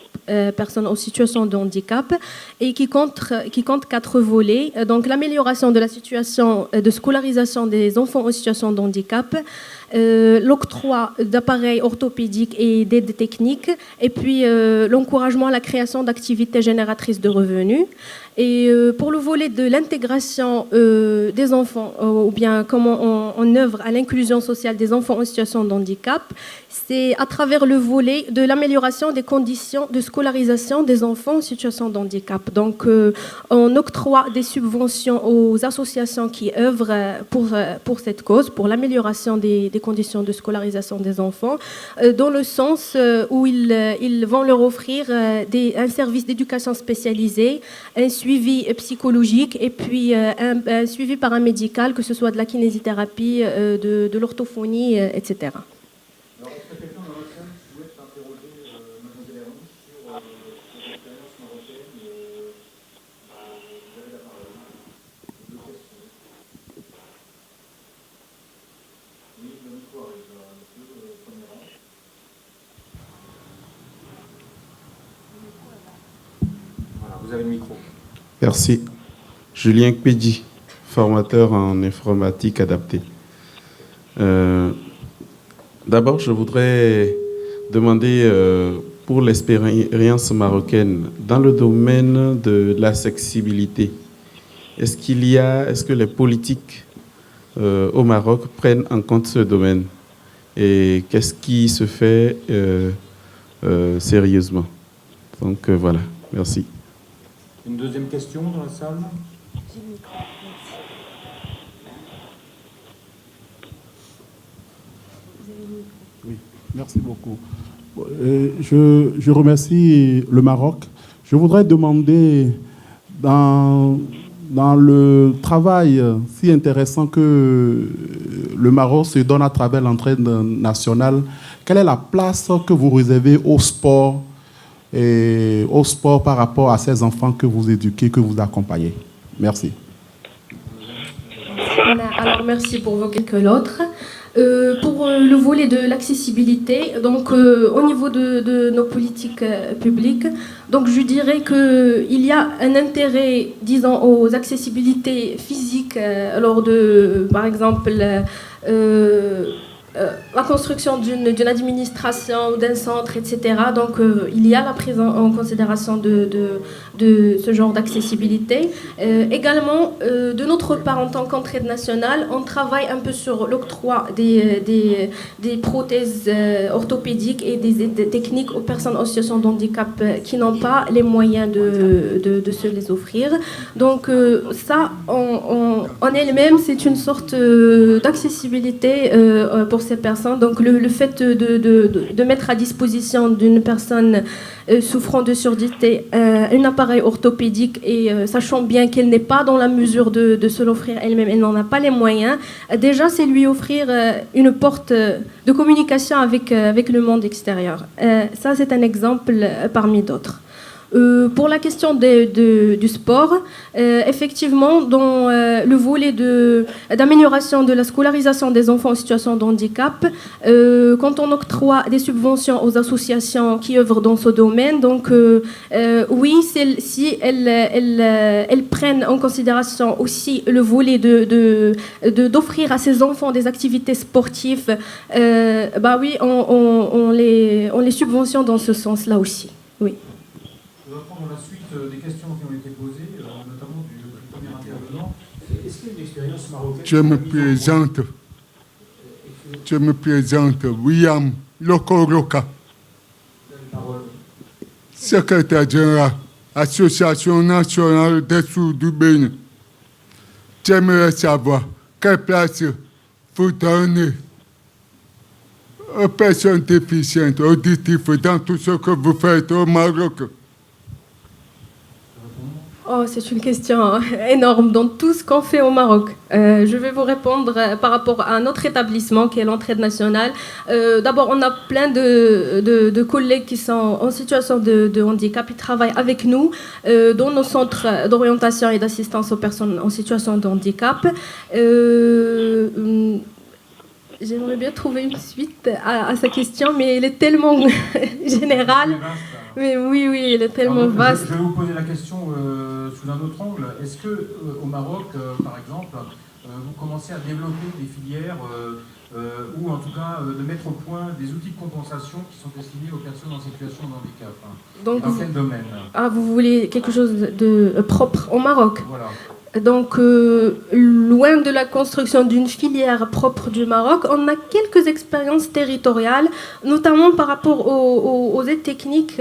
personnes en situation de handicap et qui compte 4 volets. Donc l'amélioration de la situation de scolarisation des enfants en situation de handicap, l'octroi d'appareils orthopédiques et d'aides techniques, et puis l'encouragement à la création d'activités génératrices de revenus. Et pour le volet de l'intégration des enfants, ou bien comment on œuvre à l'inclusion sociale des enfants en situation de handicap, c'est à travers le volet de l'amélioration des conditions de scolarisation des enfants en situation de handicap. Donc, on octroie des subventions aux associations qui œuvrent pour cette cause, pour l'amélioration des conditions de scolarisation des enfants, dans le sens où ils vont leur offrir un service d'éducation spécialisée, un suivi psychologique et puis un suivi paramédical, que ce soit de la kinésithérapie, de l'orthophonie, etc. Alors, est-ce que quelqu'un dans la salle souhaite interroger Mademoiselle Hermouche sur l'expérience marocaine? Vous avez la parole. 2 questions. Oui, le micro arrive, monsieur, premier rang. Voilà, vous avez le micro. Merci. Julien Kpedji, formateur en informatique adaptée. D'abord, je voudrais demander pour l'expérience marocaine dans le domaine de l'accessibilité. Est-ce que les politiques au Maroc prennent en compte ce domaine? Et qu'est-ce qui se fait sérieusement? Donc voilà, merci. Une deuxième question dans la salle? Oui, merci beaucoup. Je remercie le Maroc. Je voudrais demander, dans le travail si intéressant que le Maroc se donne à travers l'entraide nationale, quelle est la place que vous réservez au sport par rapport à ces enfants que vous éduquez, que vous accompagnez? Merci. Alors, merci pour vos quelques l'autre. Pour le volet de l'accessibilité, donc au niveau de nos politiques publiques, donc je dirais qu'il y a un intérêt, disons, aux accessibilités physiques lors de, par exemple, la construction d'une administration ou d'un centre, etc. Donc il y a la prise en considération de ce genre d'accessibilité. Également, de notre part, en tant qu'entraide nationale, on travaille un peu sur l'octroi des prothèses orthopédiques et des aides techniques aux personnes en situation de handicap qui n'ont pas les moyens de se les offrir. Donc ça, en elle-même, c'est une sorte d'accessibilité pour ces personnes. Donc le fait de mettre à disposition d'une personne souffrant de surdité un appareil orthopédique et sachant bien qu'elle n'est pas dans la mesure de se l'offrir elle-même, elle n'en a pas les moyens, déjà c'est lui offrir une porte de communication avec le monde extérieur. Ça c'est un exemple parmi d'autres. Pour la question du sport, effectivement, dans le volet d'amélioration de la scolarisation des enfants en situation de handicap, quand on octroie des subventions aux associations qui œuvrent dans ce domaine, donc oui, si elles prennent en considération aussi le volet d'offrir à ces enfants des activités sportives, bah oui, on les subventionne dans ce sens-là aussi. Oui. Je vais prendre la suite des questions qui ont été posées, notamment du premier intervenant. Est-ce qu'il y a une expérience marocaine? Je me présente, William Lokoroka, secrétaire général, Association nationale des sourds du Bénin. J'aimerais savoir quelle place vous donnez aux personnes déficientes, auditives, dans tout ce que vous faites au Maroc. Oh, c'est une question énorme dans tout ce qu'on fait au Maroc. Je vais vous répondre par rapport à notre établissement qui est l'Entraide nationale. D'abord, on a plein de collègues qui sont en situation de handicap. Ils travaillent avec nous dans nos centres d'orientation et d'assistance aux personnes en situation de handicap. J'aimerais bien trouver une suite à sa question, mais elle est tellement générale. Mais oui, elle est tellement vaste. Je vais vous poser la question sous un autre angle. Est-ce que au Maroc, par exemple, vous commencez à développer des filières ou en tout cas de mettre au point des outils de compensation qui sont destinés aux personnes en situation de handicap? Donc, dans quel domaine? Vous voulez quelque chose de propre au Maroc? Voilà. Donc, loin de la construction d'une filière propre du Maroc, on a quelques expériences territoriales, notamment par rapport aux aides techniques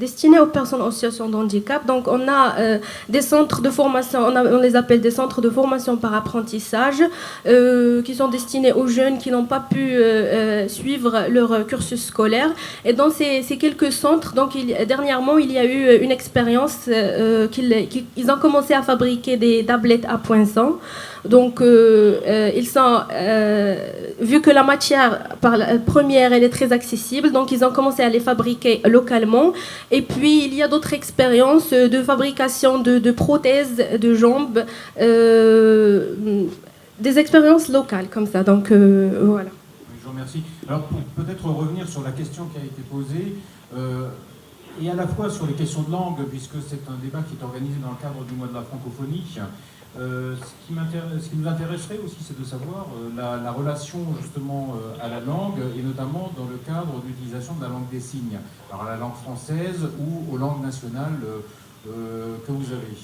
destinées aux personnes en situation de handicap. Donc, on a des centres de formation, on les appelle des centres de formation par apprentissage, qui sont destinés aux jeunes qui n'ont pas pu suivre leur cursus scolaire. Et dans ces quelques centres, donc, dernièrement, il y a eu une expérience qu'ils ont commencé à fabriquer des tablettes à poinçons. Donc, ils sont, vu que la matière première elle est très accessible, donc ils ont commencé à les fabriquer localement. Et puis, il y a d'autres expériences de fabrication de prothèses de jambes, des expériences locales comme ça. Donc, voilà. Je vous remercie. Alors, pour peut-être revenir sur la question qui a été posée, et à la fois sur les questions de langue, puisque c'est un débat qui est organisé dans le cadre du mois de la francophonie. Ce qui nous intéresserait aussi, c'est de savoir la relation justement à la langue, et notamment dans le cadre d'utilisation de la langue des signes, alors à la langue française ou aux langues nationales que vous avez.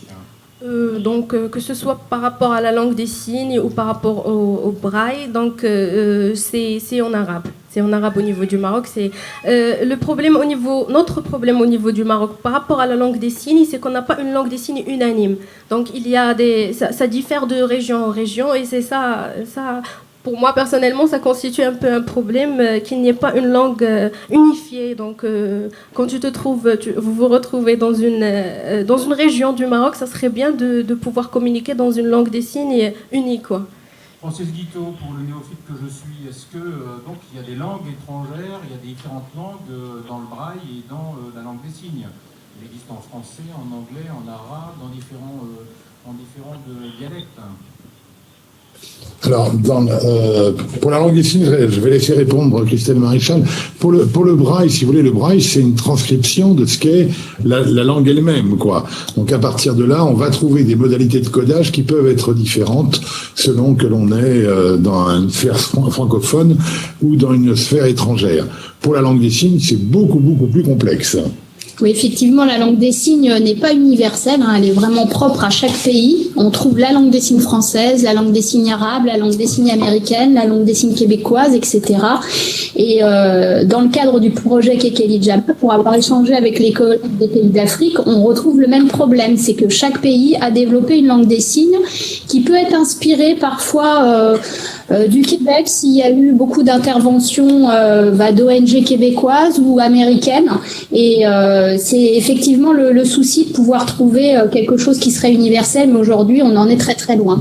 Donc, que ce soit par rapport à la langue des signes ou par rapport au braille, donc c'est en arabe. C'est en arabe au niveau du Maroc. C'est notre problème au niveau du Maroc par rapport à la langue des signes, c'est qu'on n'a pas une langue des signes unanime. Donc il y a ça diffère de région en région, et c'est ça. Pour moi, personnellement, ça constitue un peu un problème qu'il n'y ait pas une langue unifiée. Donc, quand vous vous retrouvez dans une région du Maroc, ça serait bien de pouvoir communiquer dans une langue des signes unique, quoi. Francis Guiteau, pour le néophyte que je suis, est-ce que donc il y a des langues étrangères, il y a des différentes langues dans le braille et dans la langue des signes? Il existe en français, en anglais, en arabe, dans différents dialectes. Alors, pour la langue des signes, je vais laisser répondre Christelle Maréchal. Pour le braille, si vous voulez, le braille, c'est une transcription de ce qu'est la langue elle-même, quoi. Donc, à partir de là, on va trouver des modalités de codage qui peuvent être différentes selon que l'on est dans une sphère francophone ou dans une sphère étrangère. Pour la langue des signes, c'est beaucoup, beaucoup plus complexe. Oui, effectivement, la langue des signes n'est pas universelle, elle est vraiment propre à chaque pays. On trouve la langue des signes française, la langue des signes arabe, la langue des signes américaine, la langue des signes québécoise, etc. Et dans le cadre du projet Kekeli Jama, pour avoir échangé avec les collègues des pays d'Afrique, on retrouve le même problème, c'est que chaque pays a développé une langue des signes qui peut être inspirée parfois du Québec, s'il y a eu beaucoup d'interventions d'ONG québécoises ou américaines. Et c'est effectivement le souci de pouvoir trouver quelque chose qui serait universel, mais aujourd'hui, on en est très très loin.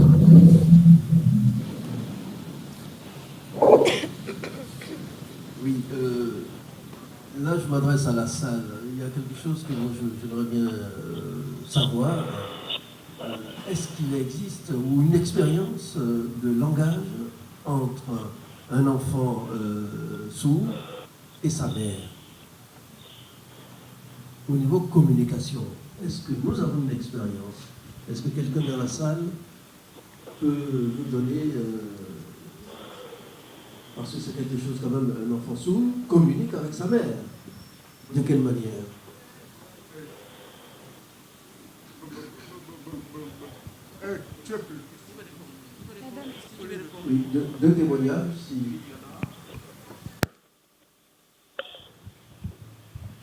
Oui, là je m'adresse à la salle. Il y a quelque chose que moi j'aimerais bien savoir. Est-ce qu'il existe ou une expérience de langage entre un enfant sourd et sa mère au niveau communication? Est-ce que nous avons une expérience? Est-ce que quelqu'un dans la salle peut nous donner, parce que c'est quelque chose quand même, un enfant sourd communique avec sa mère. De quelle manière? Oui, deux témoignages, si...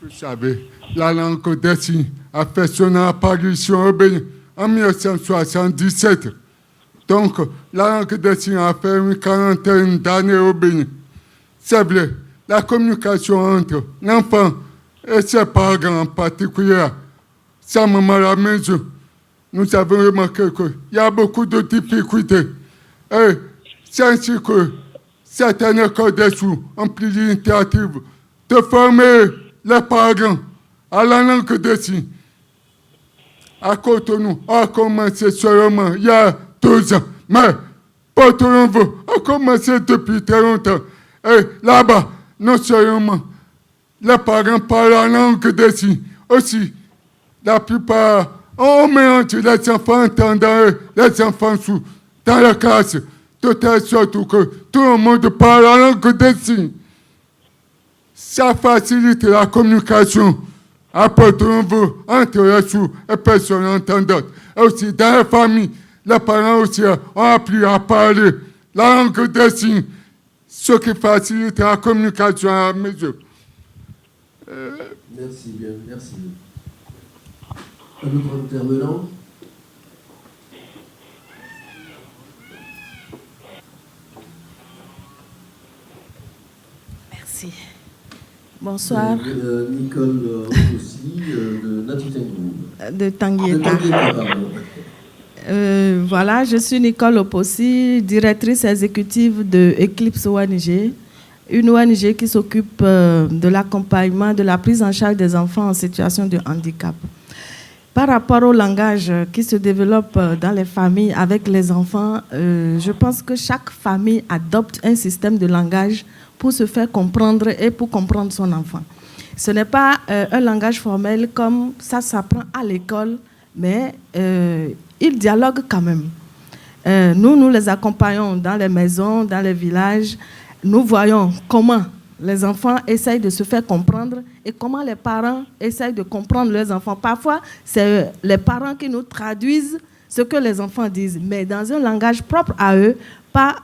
Vous savez, la langue des signes a fait son apparition au Bénin en 1977. Donc, la langue des signes a fait une quarantaine d'années au Bénin. C'est vrai, la communication entre l'enfant et ses parents en particulier, sa maman à la maison, nous avons remarqué qu'il y a beaucoup de difficultés. Et c'est ainsi que certaines écoles des sous ont pris l'initiative de former les parents à la langue des signes. À Cotonou, on a commencé seulement il y a 2 ans. Mais Porto Novo a commencé depuis très longtemps. Et là-bas, non seulement les parents parlent la langue des signes, aussi la plupart on mélange les enfants entendants et les enfants sous dans la classe, de telle sorte que tout le monde parle la langue des signes. Ça facilite la communication à Porto Novo entre les sous et personnes entendantes. Et aussi dans les familles, les parents aussi ont appris à parler la langue des signes, ce qui facilite la communication à la maison. Merci bien, merci. Un autre intervenant? Merci. Bonsoir. Nicole aussi, de Natitengou. De Tanguieta. Voilà, je suis Nicole Opossi, directrice exécutive de Eclipse ONG, une ONG qui s'occupe de l'accompagnement, de la prise en charge des enfants en situation de handicap. Par rapport au langage qui se développe dans les familles avec les enfants, je pense que chaque famille adopte un système de langage pour se faire comprendre et pour comprendre son enfant. Ce n'est pas un langage formel comme ça s'apprend à l'école, mais ils dialoguent quand même. Nous les accompagnons dans les maisons, dans les villages. Nous voyons comment les enfants essayent de se faire comprendre et comment les parents essayent de comprendre leurs enfants. Parfois, c'est les parents qui nous traduisent ce que les enfants disent, mais dans un langage propre à eux, pas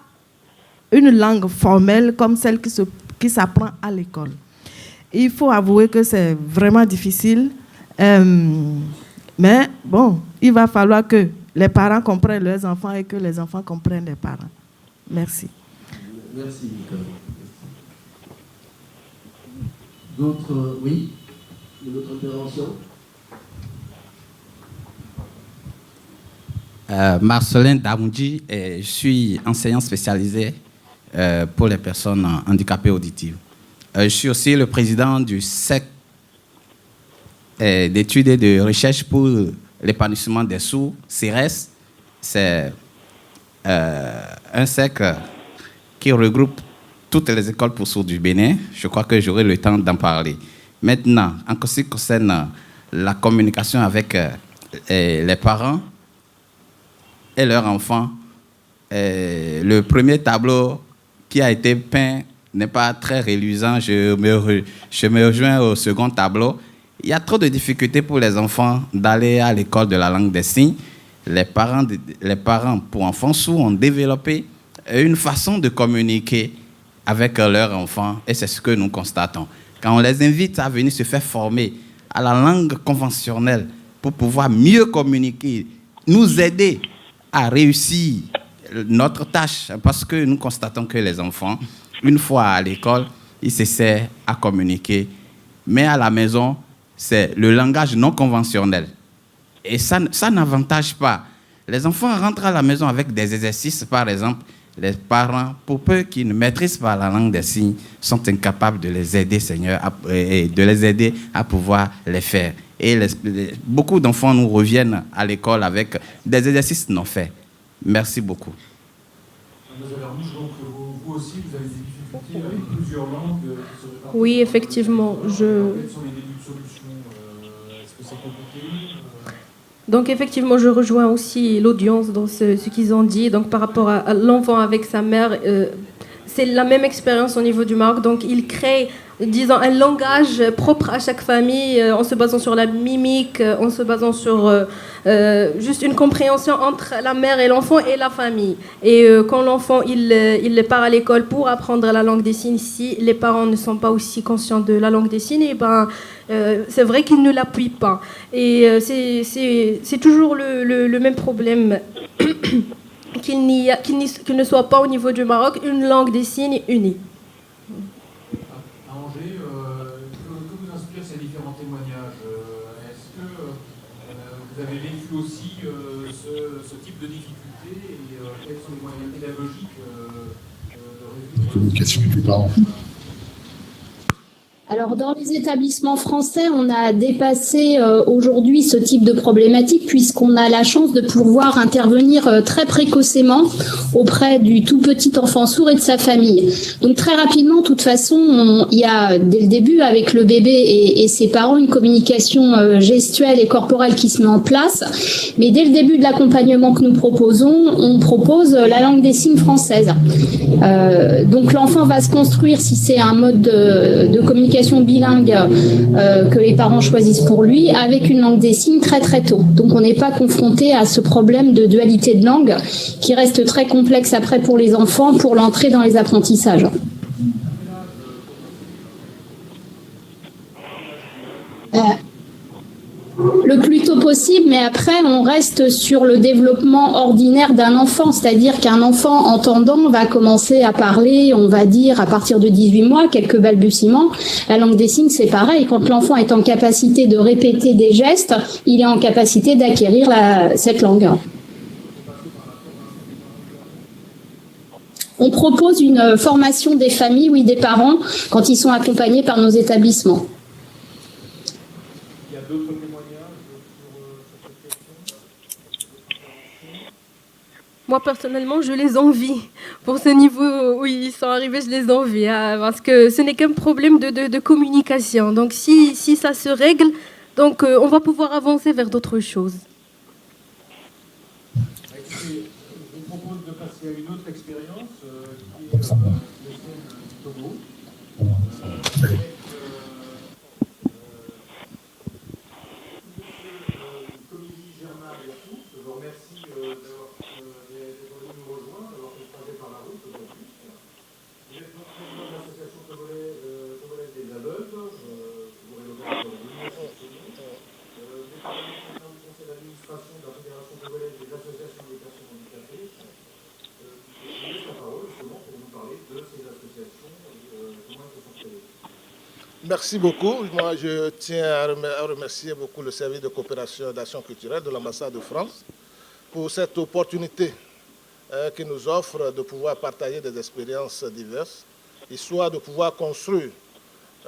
une langue formelle comme celle qui s'apprend à l'école. Il faut avouer que c'est vraiment difficile, mais bon, il va falloir que les parents comprennent leurs enfants et que les enfants comprennent les parents. Merci. Merci, Nicole. D'autres, oui? Une autre intervention? Marcelin Damoudji, je suis enseignant spécialisé pour les personnes handicapées auditives. Je suis aussi le président du SEC d'études et de recherche pour l'épanouissement des sourds, CERES. C'est un SEC qui regroupe toutes les écoles pour sourds du Bénin. Je crois que j'aurai le temps d'en parler. Maintenant, en ce qui concerne la communication avec les parents et leurs enfants, le premier tableau qui a été peint n'est pas très reluisant. Je me rejoins au second tableau. Il y a trop de difficultés pour les enfants d'aller à l'école de la langue des signes. Les parents pour enfants sourds ont développé une façon de communiquer avec leurs enfants et c'est ce que nous constatons. Quand on les invite à venir se faire former à la langue conventionnelle pour pouvoir mieux communiquer, nous aider à réussir notre tâche, parce que nous constatons que les enfants, une fois à l'école, ils s'essaient à communiquer, mais à la maison, c'est le langage non conventionnel. Et ça n'avantage pas. Les enfants rentrent à la maison avec des exercices, par exemple. Les parents, pour peu qu'ils ne maîtrisent pas la langue des signes, sont incapables de les aider, Seigneur, et de les aider à pouvoir les faire. Et beaucoup d'enfants nous reviennent à l'école avec des exercices non faits. Merci beaucoup. Mademoiselle Armouche, donc vous aussi, vous avez des difficultés avec plusieurs langues qui se répartissent. Oui, effectivement. Quels sont les débuts de solutions? Est-ce que c'est compliqué? Donc effectivement, je rejoins aussi l'audience dans ce qu'ils ont dit. Donc par rapport à l'enfant avec sa mère, c'est la même expérience au niveau du Maroc. Donc il crée, disons, un langage propre à chaque famille, en se basant sur la mimique, en se basant sur juste une compréhension entre la mère et l'enfant et la famille. Et quand l'enfant il part à l'école pour apprendre la langue des signes, si les parents ne sont pas aussi conscients de la langue des signes, et ben c'est vrai qu'ils ne l'appuient pas. Et c'est toujours le même problème qu'il ne soit pas au niveau du Maroc une langue des signes unie. À Angers, que vous inspirent ces différents témoignages? Est-ce que vous vous avez vécu aussi ce type de difficulté et quels sont les moyens pédagogiques La communication avec les parents. Alors, dans les établissements français, on a dépassé aujourd'hui ce type de problématique puisqu'on a la chance de pouvoir intervenir très précocement auprès du tout petit enfant sourd et de sa famille. Donc, très rapidement, de toute façon, il y a dès le début avec le bébé et ses parents une communication gestuelle et corporelle qui se met en place. Mais dès le début de l'accompagnement que nous proposons, on propose la langue des signes française. Donc, l'enfant va se construire si c'est un mode de communication bilingue que les parents choisissent pour lui, avec une langue des signes très très tôt. Donc on n'est pas confronté à ce problème de dualité de langue qui reste très complexe après pour les enfants pour l'entrée dans les apprentissages. Le plus tôt possible, mais après, on reste sur le développement ordinaire d'un enfant, c'est-à-dire qu'un enfant entendant va commencer à parler, on va dire, à partir de 18 mois, quelques balbutiements. La langue des signes, c'est pareil. Quand l'enfant est en capacité de répéter des gestes, il est en capacité d'acquérir cette langue. On propose une formation des familles, oui, des parents, quand ils sont accompagnés par nos établissements. Moi, personnellement, je les envie. Pour ce niveau où ils sont arrivés, je les envie. Hein, parce que ce n'est qu'un problème de communication. Donc, si ça se règle, donc, on va pouvoir avancer vers d'autres choses. Je vous propose de passer à une autre expérience qui est le scène du Togo. Merci beaucoup. Moi, je tiens à remercier beaucoup le service de coopération et d'action culturelle de l'ambassade de France pour cette opportunité qui nous offre de pouvoir partager des expériences diverses, histoire de pouvoir construire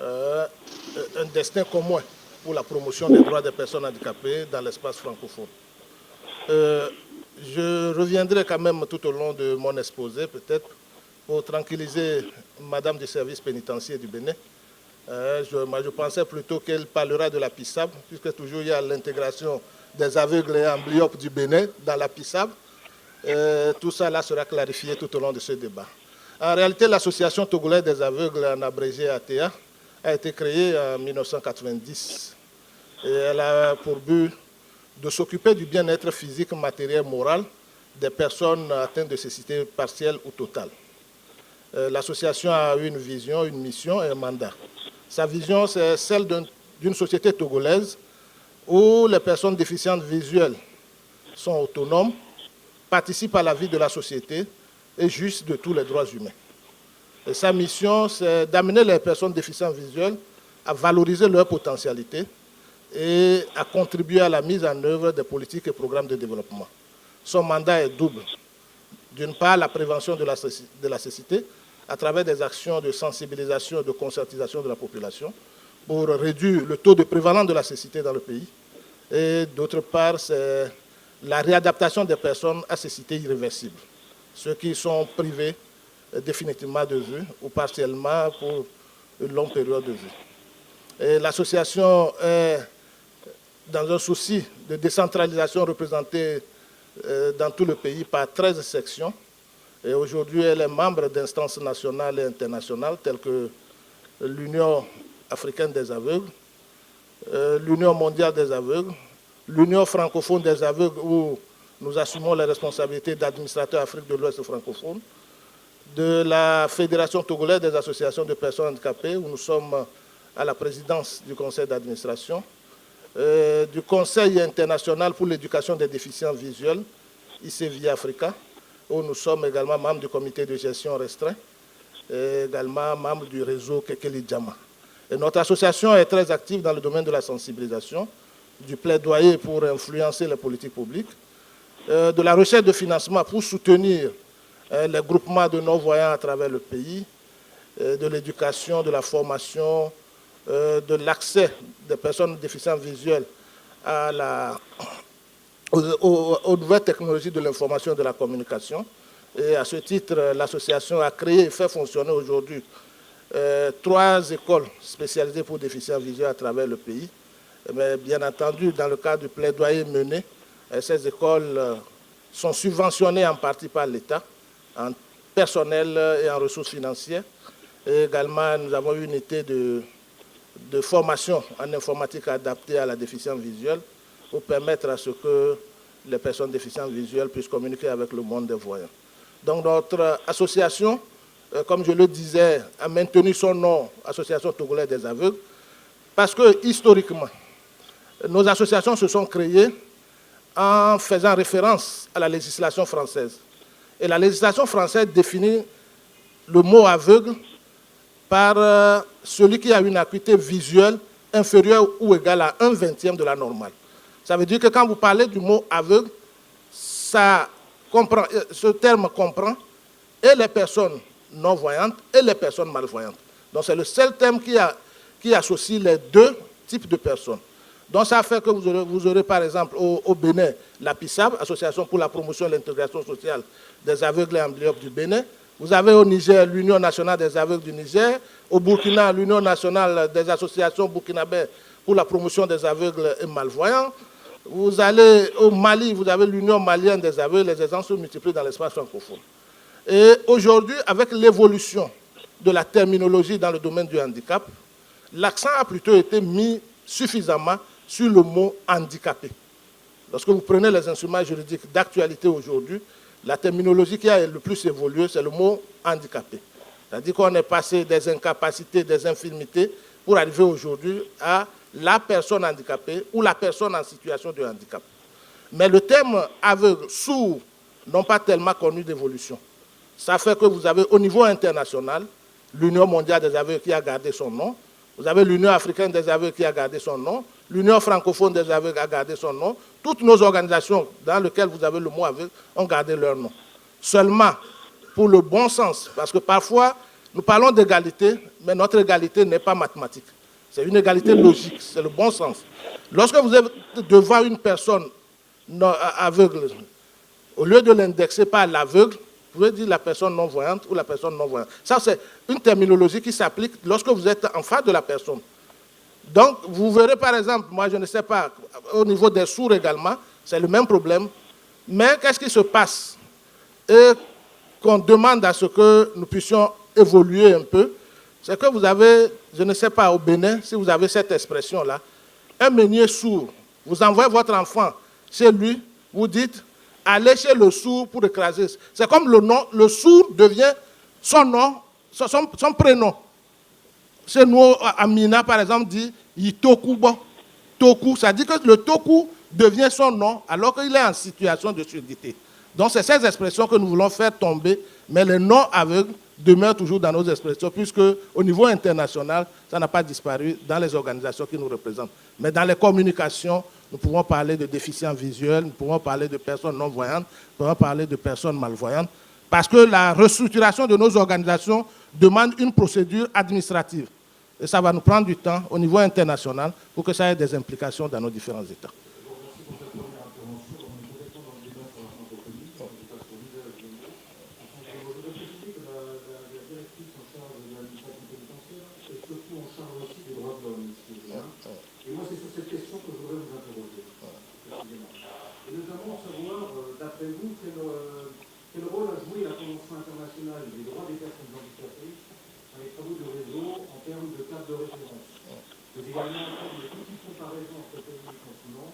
un destin commun pour la promotion des droits des personnes handicapées dans l'espace francophone. Je reviendrai quand même tout au long de mon exposé, peut-être, pour tranquilliser Madame du service pénitentiaire du Bénin. Je pensais plutôt qu'elle parlera de la PISAB, puisque toujours il y a l'intégration des aveugles et amblyopes du Bénin dans la PISAB. Tout ça là sera clarifié tout au long de ce débat. En réalité, l'Association togolaise des aveugles, en abrégé ATA, a été créée en 1990. Et elle a pour but de s'occuper du bien-être physique, matériel, moral des personnes atteintes de cécité partielle ou totale. L'association a une vision, une mission et un mandat. Sa vision, c'est celle d'une société togolaise où les personnes déficientes visuelles sont autonomes, participent à la vie de la société et jouissent de tous les droits humains. Et sa mission, c'est d'amener les personnes déficientes visuelles à valoriser leur potentialité et à contribuer à la mise en œuvre des politiques et programmes de développement. Son mandat est double. D'une part, la prévention de la cécité à travers des actions de sensibilisation et de conscientisation de la population pour réduire le taux de prévalence de la cécité dans le pays. Et d'autre part, c'est la réadaptation des personnes à cécité irréversible, ceux qui sont privés définitivement de vue ou partiellement pour une longue période de vue. Et l'association est dans un souci de décentralisation représentée dans tout le pays par 13 sections. Et aujourd'hui, elle est membre d'instances nationales et internationales telles que l'Union africaine des aveugles, l'Union mondiale des aveugles, l'Union francophone des aveugles où nous assumons les responsabilités d'administrateur Afrique de l'Ouest francophone, de la Fédération togolaise des associations de personnes handicapées où nous sommes à la présidence du conseil d'administration, du Conseil international pour l'éducation des déficients visuels, ICVIA Africa, où nous sommes également membres du comité de gestion restreint et également membres du réseau Kekeli Djama. Et notre association est très active dans le domaine de la sensibilisation du plaidoyer pour influencer les politiques publiques, de la recherche de financement pour soutenir les groupements de non-voyants à travers le pays, de l'éducation, de la formation, de l'accès des personnes déficientes visuelles aux nouvelles technologies de l'information et de la communication. Et à ce titre, l'association a créé et fait fonctionner aujourd'hui 3 écoles spécialisées pour déficients visuels à travers le pays. Mais bien entendu, dans le cadre du plaidoyer mené, ces écoles sont subventionnées en partie par l'État, en personnel et en ressources financières. Et également, nous avons une unité de formation en informatique adaptée à la déficience visuelle pour permettre à ce que les personnes déficientes visuelles puissent communiquer avec le monde des voyants. Donc notre association, comme je le disais, a maintenu son nom, Association Togolaise des aveugles, parce que historiquement, nos associations se sont créées en faisant référence à la législation française. Et la législation française définit le mot aveugle par celui qui a une acuité visuelle inférieure ou égale à 1/20 de la normale. Ça veut dire que quand vous parlez du mot aveugle, ce terme comprend et les personnes non-voyantes et les personnes malvoyantes. Donc c'est le seul terme qui associe les 2 types de personnes. Donc ça fait que vous aurez par exemple au Bénin la PISAB, Association pour la promotion et l'intégration sociale des aveugles et amblyopes du Bénin. Vous avez au Niger l'Union nationale des aveugles du Niger, au Burkina l'Union nationale des associations burkinabées pour la promotion des aveugles et malvoyants. Vous allez au Mali, vous avez l'Union malienne des aveugles, les exemples se multiplient dans l'espace francophone. Et aujourd'hui, avec l'évolution de la terminologie dans le domaine du handicap, l'accent a plutôt été mis suffisamment sur le mot handicapé. Lorsque vous prenez les instruments juridiques d'actualité aujourd'hui, la terminologie qui a le plus évolué, c'est le mot handicapé. C'est-à-dire qu'on est passé des incapacités, des infirmités, pour arriver aujourd'hui à la personne handicapée ou la personne en situation de handicap. Mais le terme aveugle, sourd, n'ont pas tellement connu d'évolution. Ça fait que vous avez au niveau international, l'Union mondiale des aveugles qui a gardé son nom, vous avez l'Union africaine des aveugles qui a gardé son nom, l'Union francophone des aveugles a gardé son nom, toutes nos organisations dans lesquelles vous avez le mot aveugle ont gardé leur nom. Seulement, pour le bon sens, parce que parfois, nous parlons d'égalité, mais notre égalité n'est pas mathématique. C'est une égalité logique, c'est le bon sens. Lorsque vous êtes devant une personne aveugle, au lieu de l'indexer par l'aveugle, vous pouvez dire la personne non-voyante ou la personne non-voyante. Ça, c'est une terminologie qui s'applique lorsque vous êtes en face de la personne. Donc, vous verrez par exemple, moi je ne sais pas, au niveau des sourds également, c'est le même problème. Mais qu'est-ce qui se passe? Et qu'on demande à ce que nous puissions évoluer un peu, c'est que vous avez, je ne sais pas, au Bénin, si vous avez cette expression-là, un meunier sourd, vous envoyez votre enfant chez lui, vous dites, allez chez le sourd pour écraser. C'est comme le nom, le sourd devient son nom, son prénom. Chez nous, Amina, par exemple, dit Yitokubo. Toku, ça dit que le Toku devient son nom alors qu'il est en situation de surdité. Donc, c'est ces expressions que nous voulons faire tomber, mais les noms aveugles demeurent toujours dans nos expressions, puisque au niveau international, ça n'a pas disparu dans les organisations qui nous représentent. Mais dans les communications, nous pouvons parler de déficients visuels, nous pouvons parler de personnes non-voyantes, nous pouvons parler de personnes malvoyantes, parce que la restructuration de nos organisations demande une procédure administrative. Et ça va nous prendre du temps au niveau international pour que ça ait des implications dans nos différents États. Et moi, c'est sur cette question que je voudrais vous interroger, précisément. Et notamment savoir, d'après vous, quel rôle a joué la Convention internationale des droits des personnes handicapées dans les travaux de réseau en termes de cadre de référence. Vous avez également en termes de petites comparaisons entre pays et continents,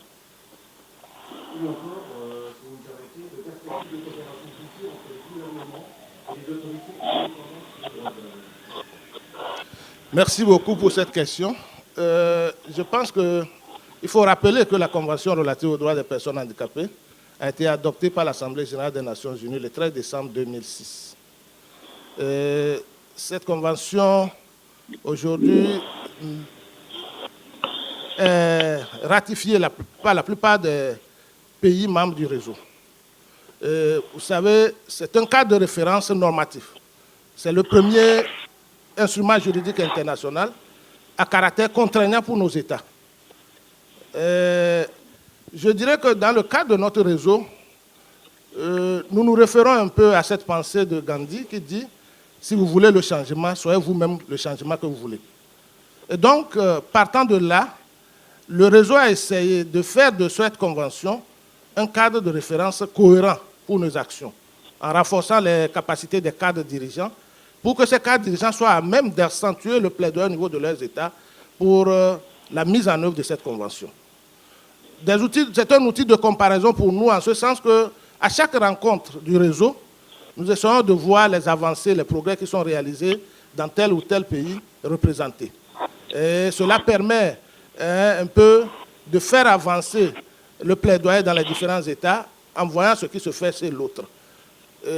ou encore, si vous me permettez, de perspectives de coopération future entre les gouvernements et les autorités indépendantes des droits de l'homme. Merci beaucoup pour cette question. Je pense qu'il faut rappeler que la Convention relative aux droits des personnes handicapées a été adoptée par l'Assemblée générale des Nations unies le 13 décembre 2006. Cette convention, aujourd'hui, ratifié par la plupart des pays membres du réseau. Vous savez, c'est un cadre de référence normatif. C'est le premier instrument juridique international à caractère contraignant pour nos États. Je dirais que dans le cadre de notre réseau, nous nous référons un peu à cette pensée de Gandhi qui dit « Si vous voulez le changement, soyez vous-même le changement que vous voulez ». Et donc, partant de là, le réseau a essayé de faire de cette convention un cadre de référence cohérent pour nos actions, en renforçant les capacités des cadres dirigeants, pour que ces cadres dirigeants soient à même d'accentuer le plaidoyer au niveau de leurs États pour la mise en œuvre de cette convention. C'est un outil de comparaison pour nous, en ce sens qu'à chaque rencontre du réseau, nous essayons de voir les avancées, les progrès qui sont réalisés dans tel ou tel pays représenté. Et cela permet un peu de faire avancer le plaidoyer dans les différents États en voyant ce qui se fait chez l'autre.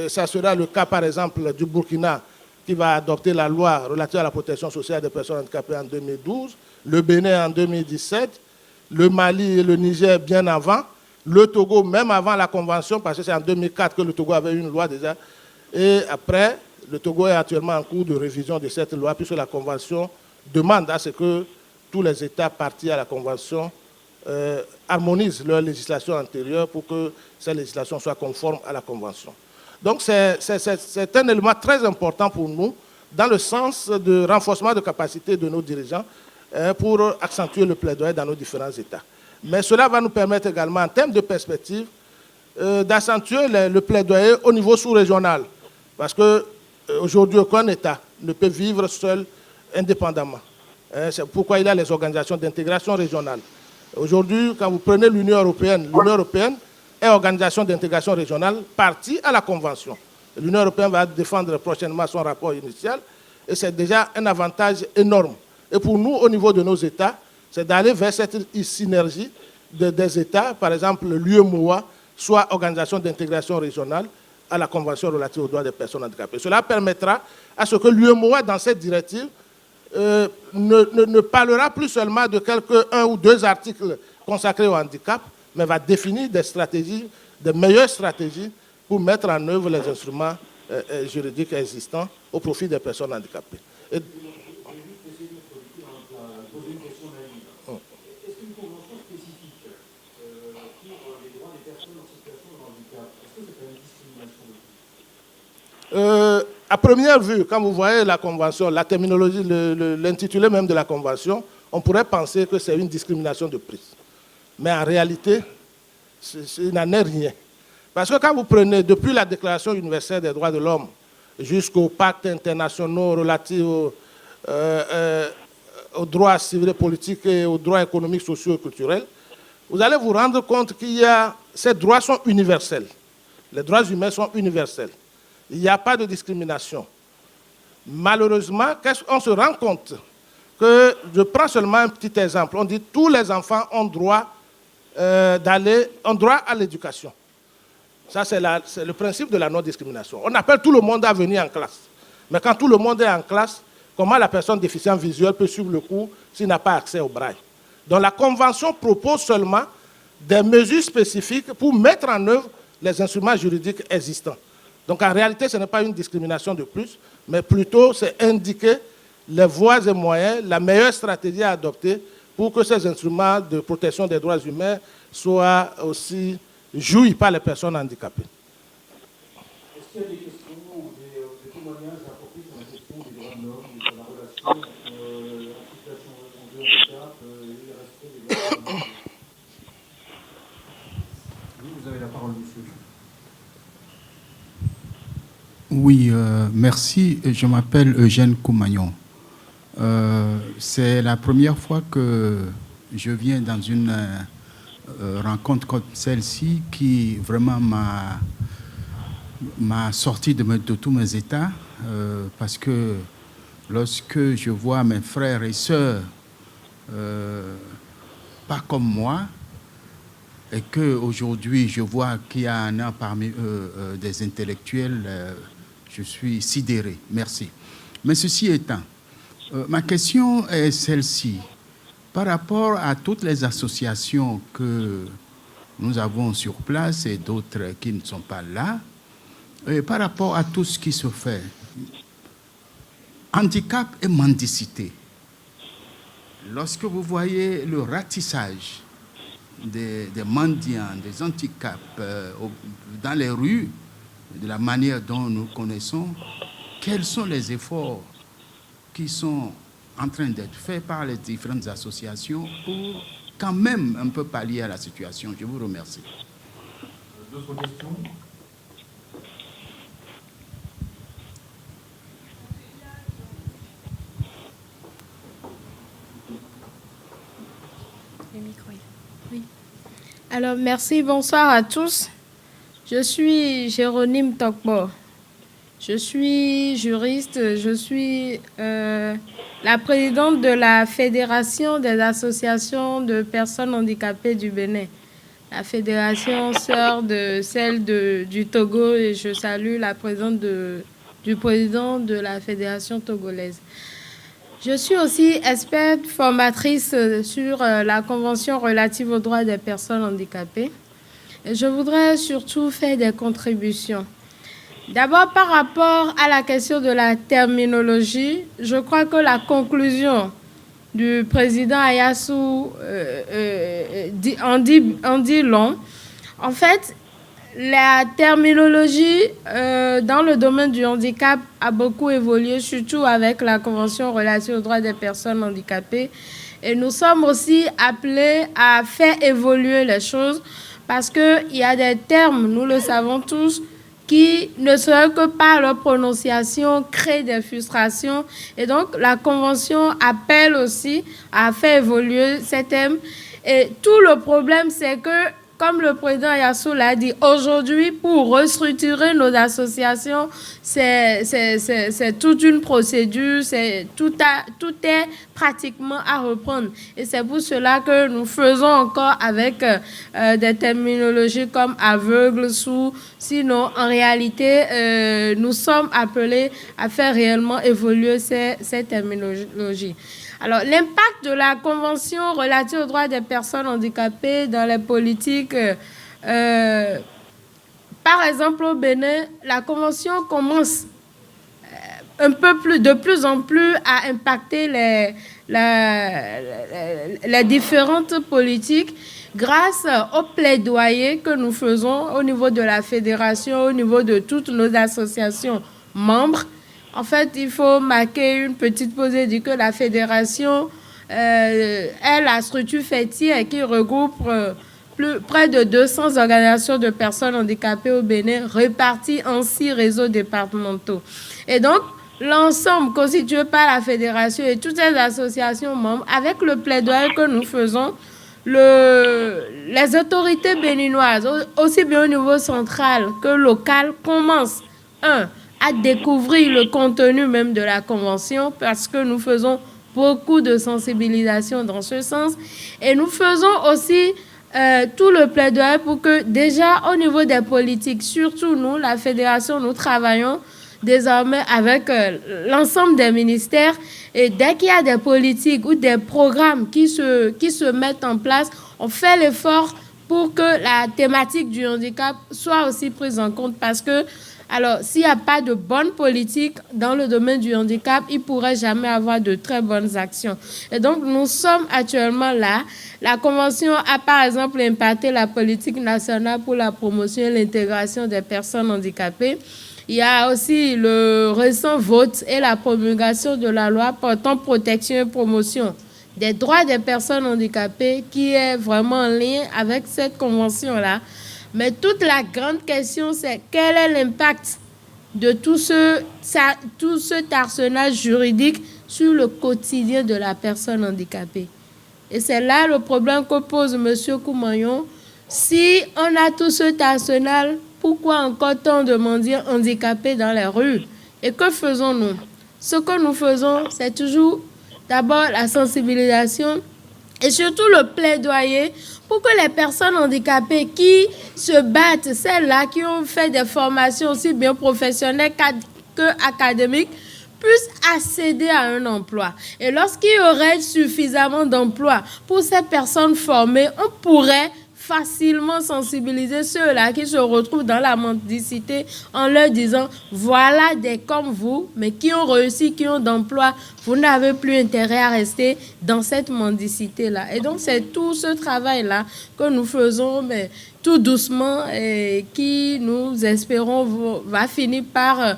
Ça sera le cas, par exemple, du Burkina, qui va adopter la loi relative à la protection sociale des personnes handicapées en 2012, le Bénin en 2017, le Mali et le Niger bien avant, le Togo même avant la Convention, parce que c'est en 2004 que le Togo avait une loi déjà, et après, le Togo est actuellement en cours de révision de cette loi, puisque la Convention demande à ce que tous les États partis à la Convention harmonisent leur législation antérieure pour que ces législations soient conformes à la Convention. Donc c'est un élément très important pour nous dans le sens de renforcement de capacité de nos dirigeants pour accentuer le plaidoyer dans nos différents États. Mais cela va nous permettre également, en termes de perspective, d'accentuer le plaidoyer au niveau sous-régional. Parce qu'aujourd'hui, aucun État ne peut vivre seul indépendamment. C'est pourquoi il y a les organisations d'intégration régionale. Aujourd'hui, quand vous prenez l'Union européenne est organisation d'intégration régionale partie à la Convention. L'Union européenne va défendre prochainement son rapport initial et c'est déjà un avantage énorme. Et pour nous, au niveau de nos États, c'est d'aller vers cette synergie des États, par exemple l'UEMOA, soit organisation d'intégration régionale à la Convention relative aux droits des personnes handicapées. Cela permettra à ce que l'UEMOA, dans cette directive, ne parlera plus seulement de un ou deux articles consacrés au handicap, mais va définir des stratégies, des meilleures stratégies pour mettre en œuvre les instruments juridiques existants au profit des personnes handicapées. Et... À première vue, quand vous voyez la Convention, la terminologie, l'intitulé même de la Convention, on pourrait penser que c'est une discrimination de prise. Mais en réalité, il n'en est rien. Parce que quand vous prenez, depuis la Déclaration universelle des droits de l'homme jusqu'aux pactes internationaux relatifs aux droits civils et politiques et aux droits économiques, sociaux et culturels, vous allez vous rendre compte ces droits sont universels. Les droits humains sont universels. Il n'y a pas de discrimination. Malheureusement, on se rend compte que, je prends seulement un petit exemple, on dit que tous les enfants ont droit à l'éducation. Ça, c'est le principe de la non-discrimination. On appelle tout le monde à venir en classe. Mais quand tout le monde est en classe, comment la personne déficiente visuelle peut suivre le cours s'il n'a pas accès au braille? Donc la Convention propose seulement des mesures spécifiques pour mettre en œuvre les instruments juridiques existants. Donc en réalité, ce n'est pas une discrimination de plus, mais plutôt c'est indiquer les voies et moyens, la meilleure stratégie à adopter pour que ces instruments de protection des droits humains soient aussi jouis par les personnes handicapées. Est-ce qu'il y a des questions ou des témoignages à apporter sur la question des droits de l'homme, sur la relation entre la situation de handicap et le respect des droits de l'homme? Vous avez la parole, monsieur. Oui, merci. Je m'appelle Eugène Koumagnon. C'est la première fois que je viens dans une rencontre comme celle-ci qui vraiment m'a sorti de tous mes états parce que lorsque je vois mes frères et sœurs pas comme moi et qu'aujourd'hui je vois qu'il y en a parmi eux des intellectuels, je suis sidéré. Merci. Mais ceci étant, ma question est celle-ci. par rapport à toutes les associations que nous avons sur place et d'autres qui ne sont pas là, et par rapport à tout ce qui se fait, handicap et mendicité, lorsque vous voyez le ratissage des mendiants, des handicaps dans les rues, de la manière dont nous connaissons, quels sont les efforts qui sont en train d'être faits par les différentes associations pour quand même un peu pallier à la situation? Je vous remercie. D'autres questions? Oui. Alors, merci, bonsoir à tous. Je suis Jérôme Tokbo. Je suis juriste, je suis la présidente de la Fédération des associations de personnes handicapées du Bénin. La fédération sœur de celle du Togo, et je salue la présence du président de la fédération togolaise. Je suis aussi experte formatrice sur la Convention relative aux droits des personnes handicapées. Et je voudrais surtout faire des contributions. D'abord, par rapport à la question de la terminologie, je crois que la conclusion du président Ayassou en dit long. En fait, la terminologie dans le domaine du handicap a beaucoup évolué, surtout avec la Convention relative aux droits des personnes handicapées. Et nous sommes aussi appelés à faire évoluer les choses parce qu'il y a des termes, nous le savons tous, qui ne serait que par leur prononciation créent des frustrations. Et donc, la Convention appelle aussi à faire évoluer ces thèmes. Et tout le problème, c'est que, comme le président Ayassou l'a dit, aujourd'hui, pour restructurer nos associations, c'est toute une procédure, tout est pratiquement à reprendre. Et c'est pour cela que nous faisons encore avec des terminologies comme aveugle, sourd. Sinon, en réalité, nous sommes appelés à faire réellement évoluer ces terminologies. Alors, l'impact de la Convention relative aux droits des personnes handicapées dans les politiques, par exemple au Bénin, la Convention commence de plus en plus à impacter les différentes politiques grâce au plaidoyer que nous faisons au niveau de la fédération, au niveau de toutes nos associations membres. En fait, il faut marquer une petite pause et dire que la fédération est la structure fêtière qui regroupe près de 200 organisations de personnes handicapées au Bénin, réparties en 6 réseaux départementaux. Et donc, l'ensemble constitué par la fédération et toutes les associations membres, avec le plaidoyer que nous faisons, les autorités béninoises, aussi bien au niveau central que local, commencent, à découvrir le contenu même de la Convention parce que nous faisons beaucoup de sensibilisation dans ce sens. Et nous faisons aussi tout le plaidoyer pour que déjà au niveau des politiques, surtout nous, la Fédération, nous travaillons désormais avec l'ensemble des ministères. Et dès qu'il y a des politiques ou des programmes qui se mettent en place, on fait l'effort pour que la thématique du handicap soit aussi prise en compte parce que alors, s'il n'y a pas de bonne politique dans le domaine du handicap, il ne pourrait jamais avoir de très bonnes actions. Et donc, nous sommes actuellement là. La Convention a, par exemple, impacté la politique nationale pour la promotion et l'intégration des personnes handicapées. Il y a aussi le récent vote et la promulgation de la loi portant protection et promotion des droits des personnes handicapées qui est vraiment en lien avec cette convention-là. Mais toute la grande question, c'est quel est l'impact de tout cet arsenal juridique sur le quotidien de la personne handicapée. Et c'est là le problème que pose M. Koumayon. Si on a tout cet arsenal, pourquoi encore tant de mendiants handicapés dans les rues? Et que faisons-nous? Ce que nous faisons, c'est toujours d'abord la sensibilisation et surtout le plaidoyer pour que les personnes handicapées qui se battent, celles-là qui ont fait des formations aussi bien professionnelles qu'académiques, puissent accéder à un emploi. Et lorsqu'il y aurait suffisamment d'emplois pour ces personnes formées, on pourrait facilement sensibiliser ceux-là qui se retrouvent dans la mendicité en leur disant voilà des comme vous, mais qui ont réussi, qui ont d'emploi, vous n'avez plus intérêt à rester dans cette mendicité-là. Et donc c'est tout ce travail-là que nous faisons, mais tout doucement, et qui, nous espérons, va finir par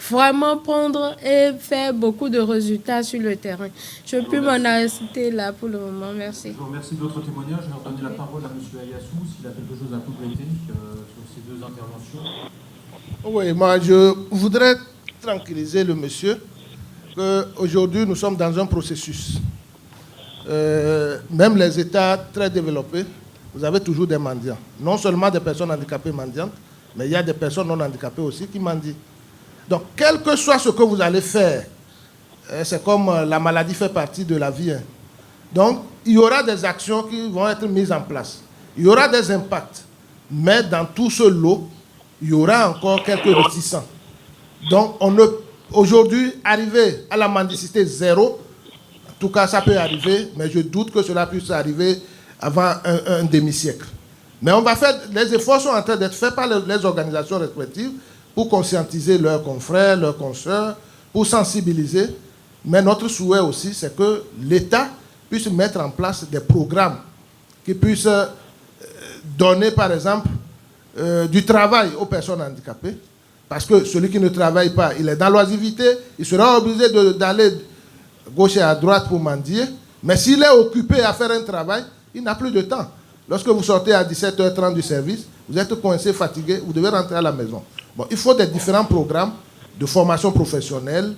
vraiment prendre et faire beaucoup de résultats sur le terrain. Je ne peux plus m'en arrêter là pour le moment. Merci. Je vous remercie d'autres témoignages. Je vais donner la parole à M. Ayassou s'il a quelque chose à compléter sur ces deux interventions. Oui, moi je voudrais tranquilliser le monsieur qu'aujourd'hui nous sommes dans un processus. Même les États très développés, vous avez toujours des mendiants. Non seulement des personnes handicapées mendiantes, mais il y a des personnes non handicapées aussi qui mendient. Donc, quel que soit ce que vous allez faire, c'est comme la maladie fait partie de la vie. Donc, il y aura des actions qui vont être mises en place. Il y aura des impacts. Mais dans tout ce lot, il y aura encore quelques réticents. Donc, aujourd'hui, arriver à la mendicité zéro, en tout cas, ça peut arriver, mais je doute que cela puisse arriver avant un demi-siècle. Mais on va faire, les efforts sont en train d'être faits par les organisations respectives pour conscientiser leurs confrères, leurs consoeurs, pour sensibiliser. Mais notre souhait aussi, c'est que l'État puisse mettre en place des programmes qui puissent donner, par exemple, du travail aux personnes handicapées. Parce que celui qui ne travaille pas, il est dans l'oisiveté, il sera obligé d'aller gauche et à droite pour mendier. Mais s'il est occupé à faire un travail, il n'a plus de temps. Lorsque vous sortez à 17h30 du service, vous êtes coincé, fatigué, vous devez rentrer à la maison. Bon, il faut des différents programmes de formation professionnelle,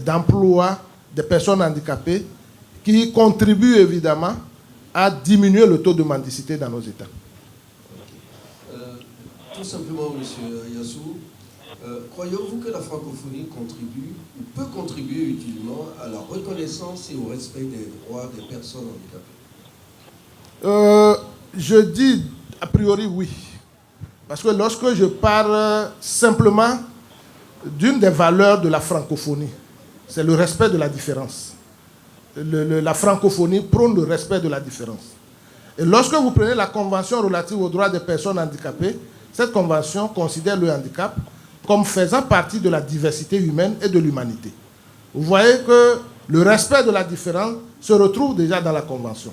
d'emploi des personnes handicapées qui contribuent évidemment à diminuer le taux de mendicité dans nos États. Tout simplement, M. Ayassou, croyez-vous que la francophonie contribue ou peut contribuer utilement à la reconnaissance et au respect des droits des personnes handicapées? Je dis a priori oui. Parce que lorsque je parle simplement d'une des valeurs de la francophonie, c'est le respect de la différence. La francophonie prône le respect de la différence. Et lorsque vous prenez la Convention relative aux droits des personnes handicapées, cette convention considère le handicap comme faisant partie de la diversité humaine et de l'humanité. Vous voyez que le respect de la différence se retrouve déjà dans la convention.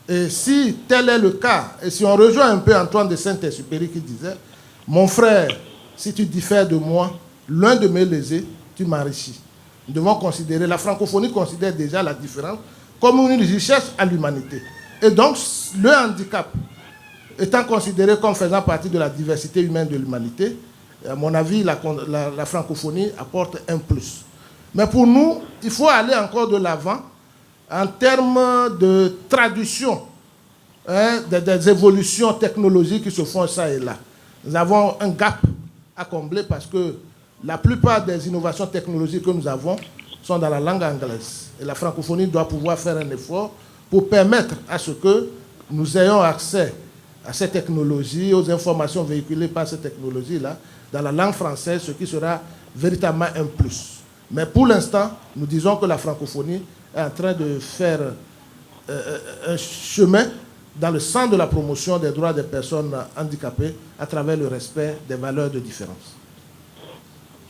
Et si tel est le cas, et si on rejoint un peu Antoine de Saint-Exupéry qui disait « Mon frère, si tu diffères de moi, l'un de mes lésés, tu m'enrichis ». Nous devons considérer, la francophonie considère déjà la différence comme une richesse à l'humanité. Et donc, le handicap étant considéré comme faisant partie de la diversité humaine de l'humanité, à mon avis, la francophonie apporte un plus. Mais pour nous, il faut aller encore de l'avant en termes de traduction des évolutions technologiques qui se font ça et là. Nous avons un gap à combler parce que la plupart des innovations technologiques que nous avons sont dans la langue anglaise. Et la francophonie doit pouvoir faire un effort pour permettre à ce que nous ayons accès à ces technologies, aux informations véhiculées par ces technologies-là, dans la langue française, ce qui sera véritablement un plus. Mais pour l'instant, nous disons que la francophonie est en train de faire un chemin dans le sens de la promotion des droits des personnes handicapées à travers le respect des valeurs de différence.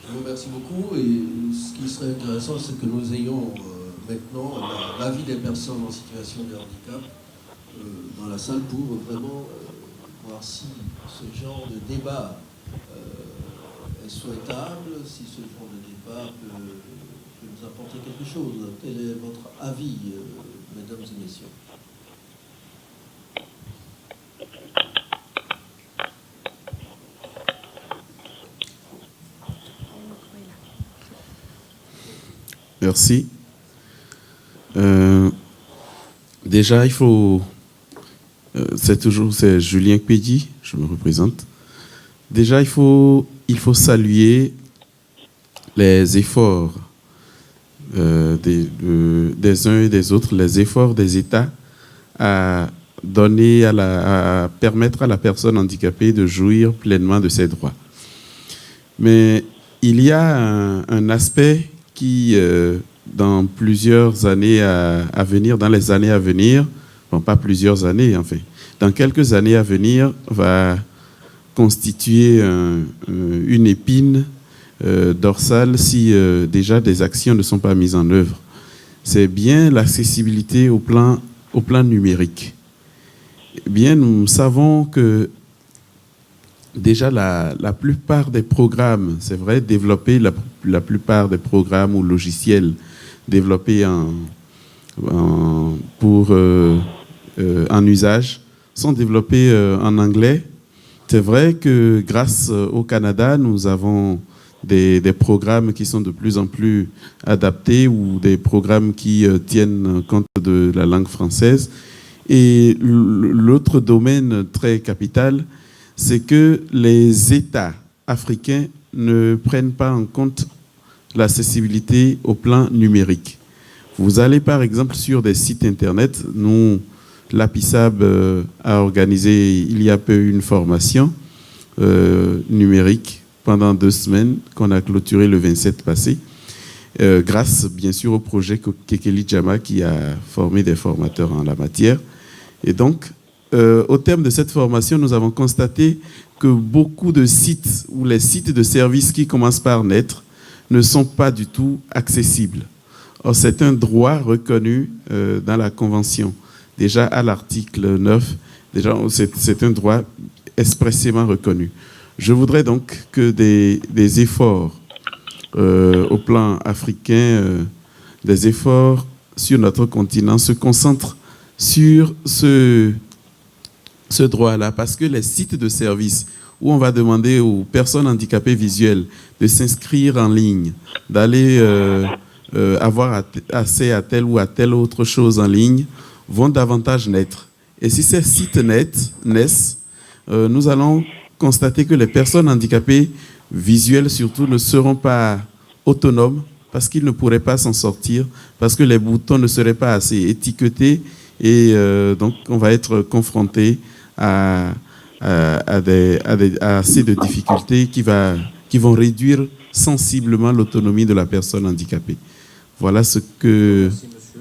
Je vous remercie beaucoup. Et ce qui serait intéressant, c'est que nous ayons maintenant l'avis des personnes en situation de handicap dans la salle pour vraiment voir si ce genre de débat est souhaitable, si ce genre de débat peut nous apporter quelque chose. Quel est votre avis, mesdames et messieurs? Merci. Déjà, il faut... c'est Julien Pédi, je me représente. Déjà, il faut saluer les efforts des uns et des autres, les efforts des États à permettre à la personne handicapée de jouir pleinement de ses droits. Mais il y a un aspect qui, dans plusieurs années à venir, dans les années à venir, bon, pas plusieurs années, en fait, dans quelques années à venir, va constituer une épine dorsale si déjà des actions ne sont pas mises en œuvre. C'est bien l'accessibilité au plan numérique. Eh bien, nous savons que déjà la plupart des programmes, c'est vrai, développés, la plupart des programmes ou logiciels développés pour en usage sont développés en anglais. C'est vrai que grâce au Canada, nous avons des programmes qui sont de plus en plus adaptés ou des programmes qui tiennent compte de la langue française. Et l'autre domaine très capital, c'est que les États africains ne prennent pas en compte l'accessibilité au plan numérique. Vous allez par exemple sur des sites internet, nous, l'APISAB a organisé il y a peu une formation numérique pendant 2 semaines qu'on a clôturé le 27 passé, grâce bien sûr au projet Kekeli Jama qui a formé des formateurs en la matière. Et donc, au terme de cette formation, nous avons constaté que beaucoup de sites ou les sites de services qui commencent par naître ne sont pas du tout accessibles. Or, c'est un droit reconnu dans la Convention. Déjà à l'article 9, déjà, c'est un droit expressément reconnu. Je voudrais donc que des efforts au plan africain, des efforts sur notre continent se concentrent sur ce droit-là, parce que les sites de services où on va demander aux personnes handicapées visuelles de s'inscrire en ligne, d'aller avoir accès à telle ou à telle autre chose en ligne, vont davantage naître. Et si ces sites naissent, nous allons constater que les personnes handicapées visuelles surtout ne seront pas autonomes parce qu'ils ne pourraient pas s'en sortir, parce que les boutons ne seraient pas assez étiquetés et donc on va être confronté à assez de difficultés qui vont réduire sensiblement l'autonomie de la personne handicapée. Voilà ce que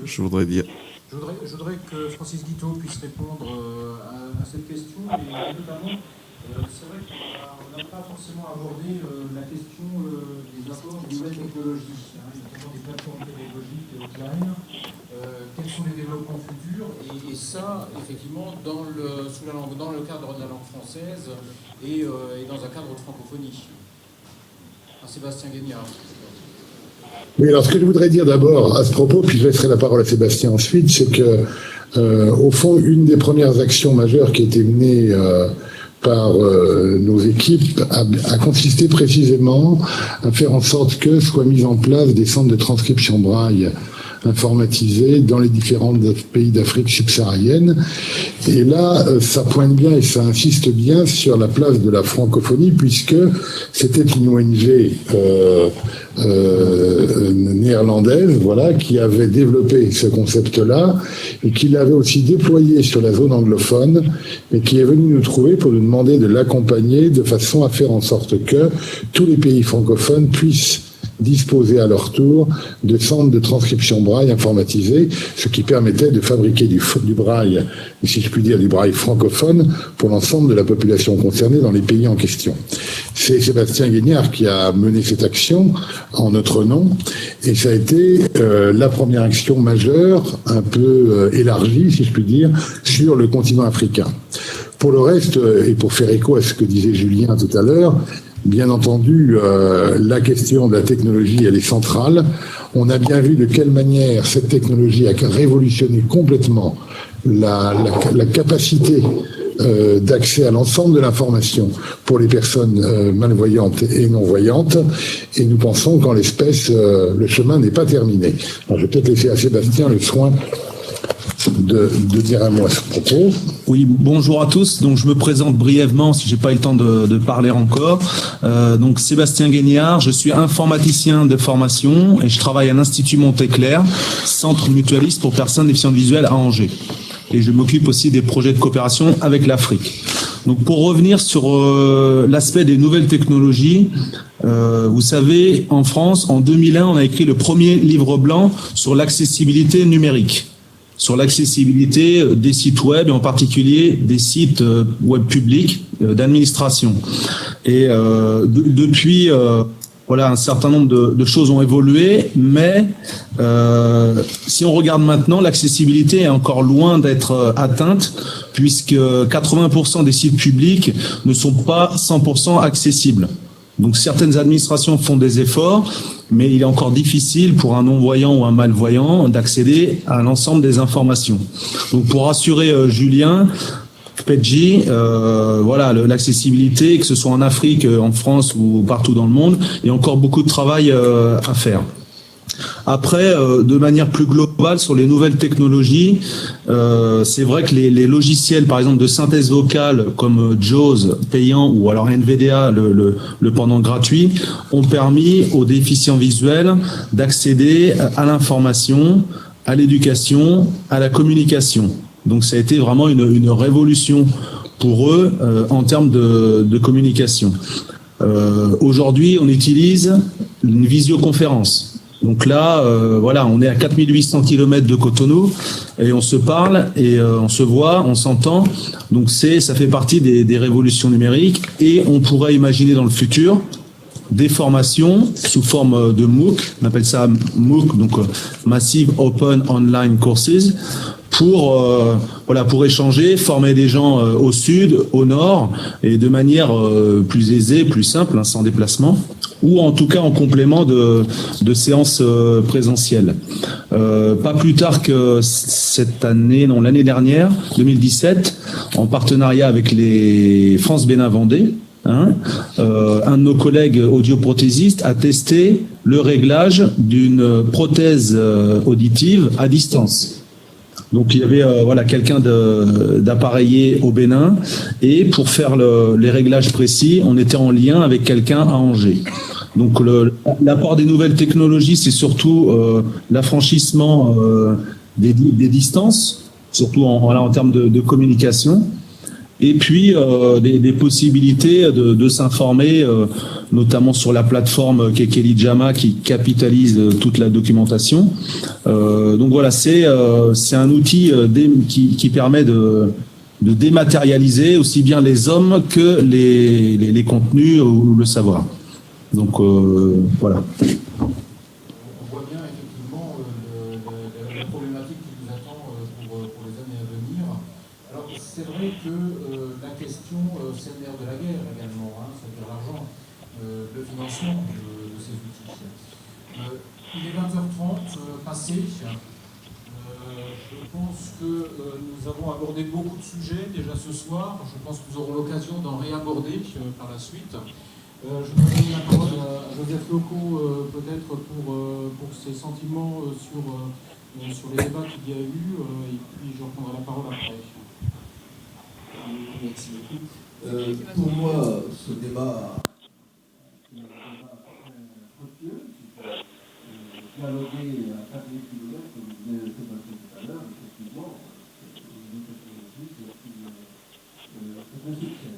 je voudrais dire. Je voudrais que Francis Guiteau puisse répondre à cette question, et notamment, c'est vrai qu'on n'a pas forcément abordé la question des apports de nouvelles technologies, notamment des plateformes pédagogiques offline. Quels sont les développements futurs, et ça, effectivement, dans le cadre de la langue française et dans un cadre de francophonie. Sébastien Guignard. Oui, alors ce que je voudrais dire d'abord à ce propos, puis je laisserai la parole à Sébastien ensuite, c'est que, au fond, une des premières actions majeures qui a été menée par nos équipes a consisté précisément à faire en sorte que soient mis en place des centres de transcription braille informatisés dans les différents pays d'Afrique subsaharienne. Et là, ça pointe bien et ça insiste bien sur la place de la francophonie, puisque c'était une ONG néerlandaise, voilà, qui avait développé ce concept-là et qui l'avait aussi déployé sur la zone anglophone, et qui est venu nous trouver pour nous demander de l'accompagner de façon à faire en sorte que tous les pays francophones puissent disposer à leur tour de centres de transcription braille informatisés, ce qui permettait de fabriquer du braille, si je puis dire du braille francophone, pour l'ensemble de la population concernée dans les pays en question. C'est Sébastien Guignard qui a mené cette action en notre nom, et ça a été la première action majeure, un peu élargie, si je puis dire, sur le continent africain. Pour le reste, et pour faire écho à ce que disait Julien tout à l'heure, bien entendu, la question de la technologie, elle est centrale. On a bien vu de quelle manière cette technologie a révolutionné complètement la capacité d'accès à l'ensemble de l'information pour les personnes malvoyantes et non-voyantes. Et nous pensons qu'en l'espèce, le chemin n'est pas terminé. Alors, je vais peut-être laisser à Sébastien le soin de dire un mot à ce propos. Oui, bonjour à tous. Donc, je me présente brièvement, si j'ai pas eu le temps de parler encore. Donc, Sébastien Guignard, je suis informaticien de formation et je travaille à l'Institut Montéclair, centre mutualiste pour personnes déficientes visuelles à Angers. Et je m'occupe aussi des projets de coopération avec l'Afrique. Donc pour revenir sur l'aspect des nouvelles technologies, vous savez, en France, en 2001, on a écrit le premier livre blanc sur l'accessibilité numérique, sur l'accessibilité des sites web et en particulier des sites web publics d'administration. Et depuis, voilà, un certain nombre de choses ont évolué, mais si on regarde maintenant, l'accessibilité est encore loin d'être atteinte, puisque 80% des sites publics ne sont pas 100% accessibles. Donc certaines administrations font des efforts, mais il est encore difficile pour un non-voyant ou un malvoyant d'accéder à l'ensemble des informations. Donc pour rassurer Julien, Pedji, voilà, l'accessibilité, que ce soit en Afrique, en France ou partout dans le monde, il y a encore beaucoup de travail à faire. Après, de manière plus globale, sur les nouvelles technologies, c'est vrai que les logiciels, par exemple, de synthèse vocale comme JAWS payant ou alors NVDA, le pendant gratuit, ont permis aux déficients visuels d'accéder à l'information, à l'éducation, à la communication. Donc ça a été vraiment une révolution pour eux en termes de communication. Aujourd'hui, on utilise une visioconférence. Donc là, voilà, on est à 4800 km de Cotonou et on se parle et on se voit, on s'entend. Donc ça fait partie des révolutions numériques et on pourrait imaginer dans le futur des formations sous forme de MOOC, on appelle ça MOOC, donc Massive Open Online Courses, pour échanger, former des gens au sud, au nord, et de manière plus aisée, plus simple, sans déplacement, ou en tout cas en complément de séances présentielles. Pas plus tard que l'année dernière, 2017, en partenariat avec les France Bénin Vendée, un de nos collègues audioprothésistes a testé le réglage d'une prothèse auditive à distance. Donc il y avait quelqu'un d'appareillé au Bénin et pour faire les réglages précis, on était en lien avec quelqu'un à Angers. Donc l'apport des nouvelles technologies, c'est surtout l'affranchissement des distances, surtout en termes de communication. Et puis des possibilités de s'informer, notamment sur la plateforme Kekeli Jama qui capitalise toute la documentation. Donc voilà, c'est un outil qui permet de dématérialiser aussi bien les hommes que les contenus ou le savoir. Donc voilà. On voit bien effectivement la problématique qui nous attend pour les années à venir. Alors c'est vrai que la question, c'est le nerf de la guerre également, c'est-à-dire l'argent, le financement de ces outils. Il est 20h30 passé. Je pense que nous avons abordé beaucoup de sujets déjà ce soir. Je pense que nous aurons l'occasion d'en réaborder par la suite. Je vais donner la parole à Joseph Loco, peut-être pour ses sentiments sur les débats qu'il y a eu, et puis je reprendrai la parole après. Merci beaucoup. Pour moi, ce débat est un débat fructueux, dialoguer à 4000 km, comme vous venez de présenter tout à l'heure, effectivement, une technologie, c'est un succès.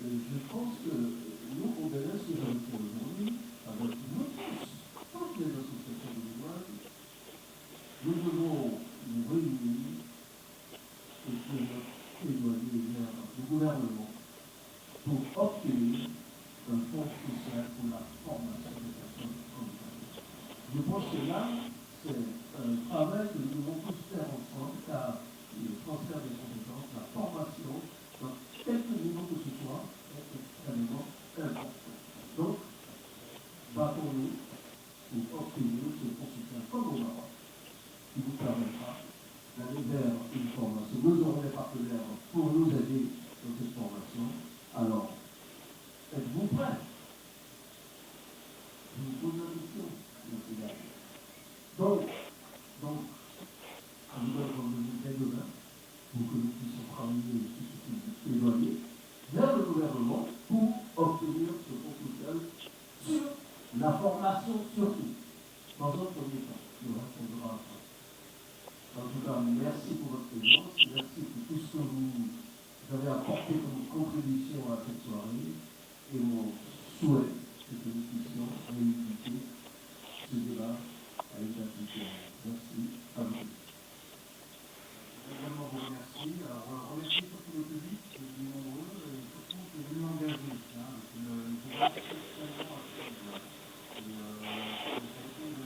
Je pense que nous, au Bénin, ce que j'avais fait aujourd'hui, avec toutes les associations de l'image, nous devons nous réunir et que notre plaidoyer vers le gouvernement pour obtenir un fonds spécial pour la formation des personnes handicapées. Je pense que là, c'est un travail que nous devons tous faire ensemble, car le transfert des compétences, la formation, dans quelque niveau que ce soit, est extrêmement important. Donc, battons-nous pour obtenir ce fonds spécial comme au Maroc, qui vous permettra d'aller vers une formation. Nous aurons des partenaires pour nous aider dans cette formation. Alors, êtes-vous prêts? Je vous pose la question. Donc, nous devons nous dès demain pour que nous puissions travailler et éloigner vers le gouvernement pour obtenir ce fonds social sur la formation surtout. Dans un premier temps, nous répondrons après. En tout cas, merci pour votre présence, merci pour tout ce que vous avez apporté comme contribution à cette soirée et mon souhait que nous puissions réunifier ce débat à une date ultérieure. Merci à vous. Je voudrais également vous remercier. Alors, remercier surtout le public, qui est nombreux, et surtout qui est venu engagé. Le public extrêmement actif. Et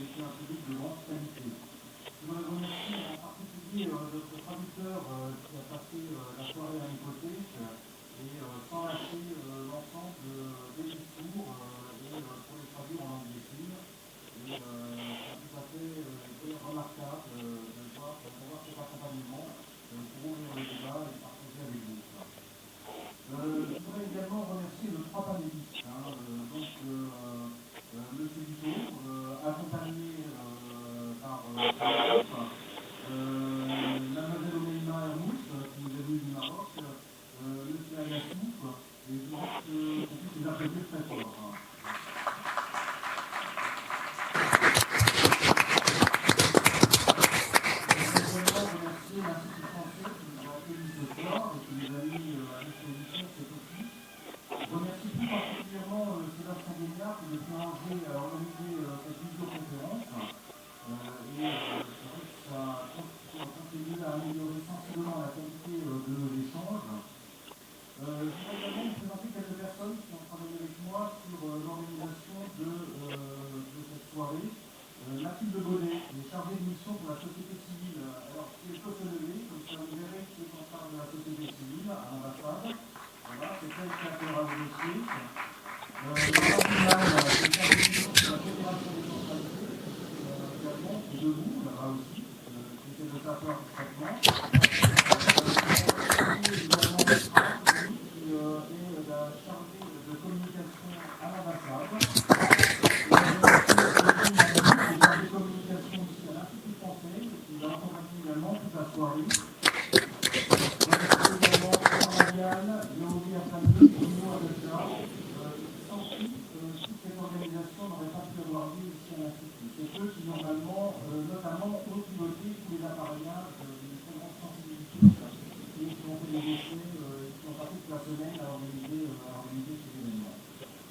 c'est un public de grande qualité. Je voudrais remercier en particulier notre traducteur qui a passé la soirée à une hypothèque et sans lâcher l'ensemble des discours et pour les traduire en langue des signes. Et ça a tout à fait été remarquable de voir cet accompagnement pour ouvrir le débat et partager avec vous. Je voudrais également remercier nos trois panélistes. Monsieur Guiteau, accompagné par Mademoiselle Omeima Hermous, qui nous est venue du Maroc, Monsieur Ayassouf, et je pense qu'on puisse les applaudir très fort. Je voudrais également remercier l'Institut français qui nous a accueillis ce soir et qui nous a mis à disposition cet outil. Je remercie plus particulièrement Sébastien Guéniard qui nous a organisé cette visioconférence. Et c'est vrai que ça contribue à améliorer sensiblement la qualité de nos échanges. Je voudrais également vous présenter quelques personnes qui ont travaillé avec moi sur l'organisation de cette soirée. Mathilde Bonnet, qui est chargée de mission pour la société civile. Alors, si elle peut se lever, comme ça vous verrez qui est en charge de la société civile à l'ambassade. Voilà, c'est elle qui appellera le dossier. Laurent Pinal, qui est chargée de mission pour la fédération des centralités, également, qui est debout, là-bas aussi, qui essaie de faire peur du traitement. Également, qui est chargée de communication à l'ambassade. Communication aussi à l'Institut français, qui va accompagner également toute la soirée. Remercie également Marianne, Léonie Afamé, Bruno Adessa, sans qui toute cette organisation n'aurait pas pu avoir lieu ici à l'Institut. C'est eux qui normalement, notamment, ont piloté tous les appareillages d'une très grande sensibilité et qui ont fait des dossiers, qui ont passé toute la semaine à organiser ces événements.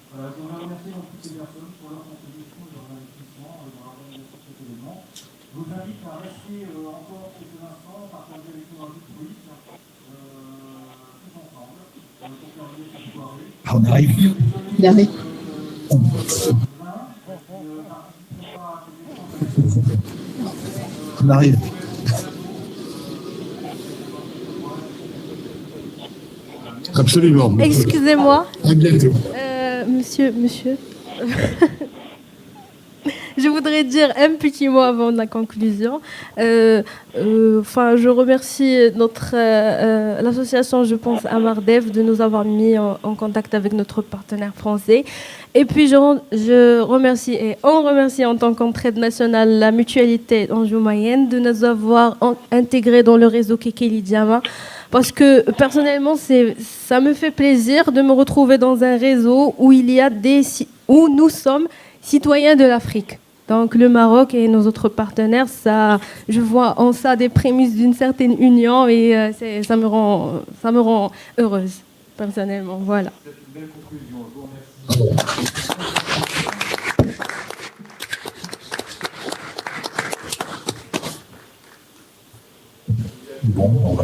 Voilà, je voudrais remercier donc toutes ces personnes pour leur contribution et leur investissement dans l'organisation de cet événement. Je vous invite à rester encore quelques instants, partager avec nous un peu de bruit, tous ensemble, pour terminer cette soirée. On arrive. Il arrive. On arrive. Absolument. Excusez-moi. À bientôt. Monsieur. Je voudrais dire un petit mot avant la conclusion. Je remercie l'association, je pense, Amardev, de nous avoir mis en contact avec notre partenaire français. Et puis, je remercie, et on remercie en tant qu'entraide nationale la mutualité Anjou-Mayenne de nous avoir intégrés dans le réseau Kekeli Diama. Parce que personnellement, ça me fait plaisir de me retrouver dans un réseau où où nous sommes citoyens de l'Afrique. Donc le Maroc et nos autres partenaires, je vois en ça des prémices d'une certaine union et ça me rend heureuse personnellement. Voilà. C'est une belle conclusion. Je vous remercie. Bon, on va.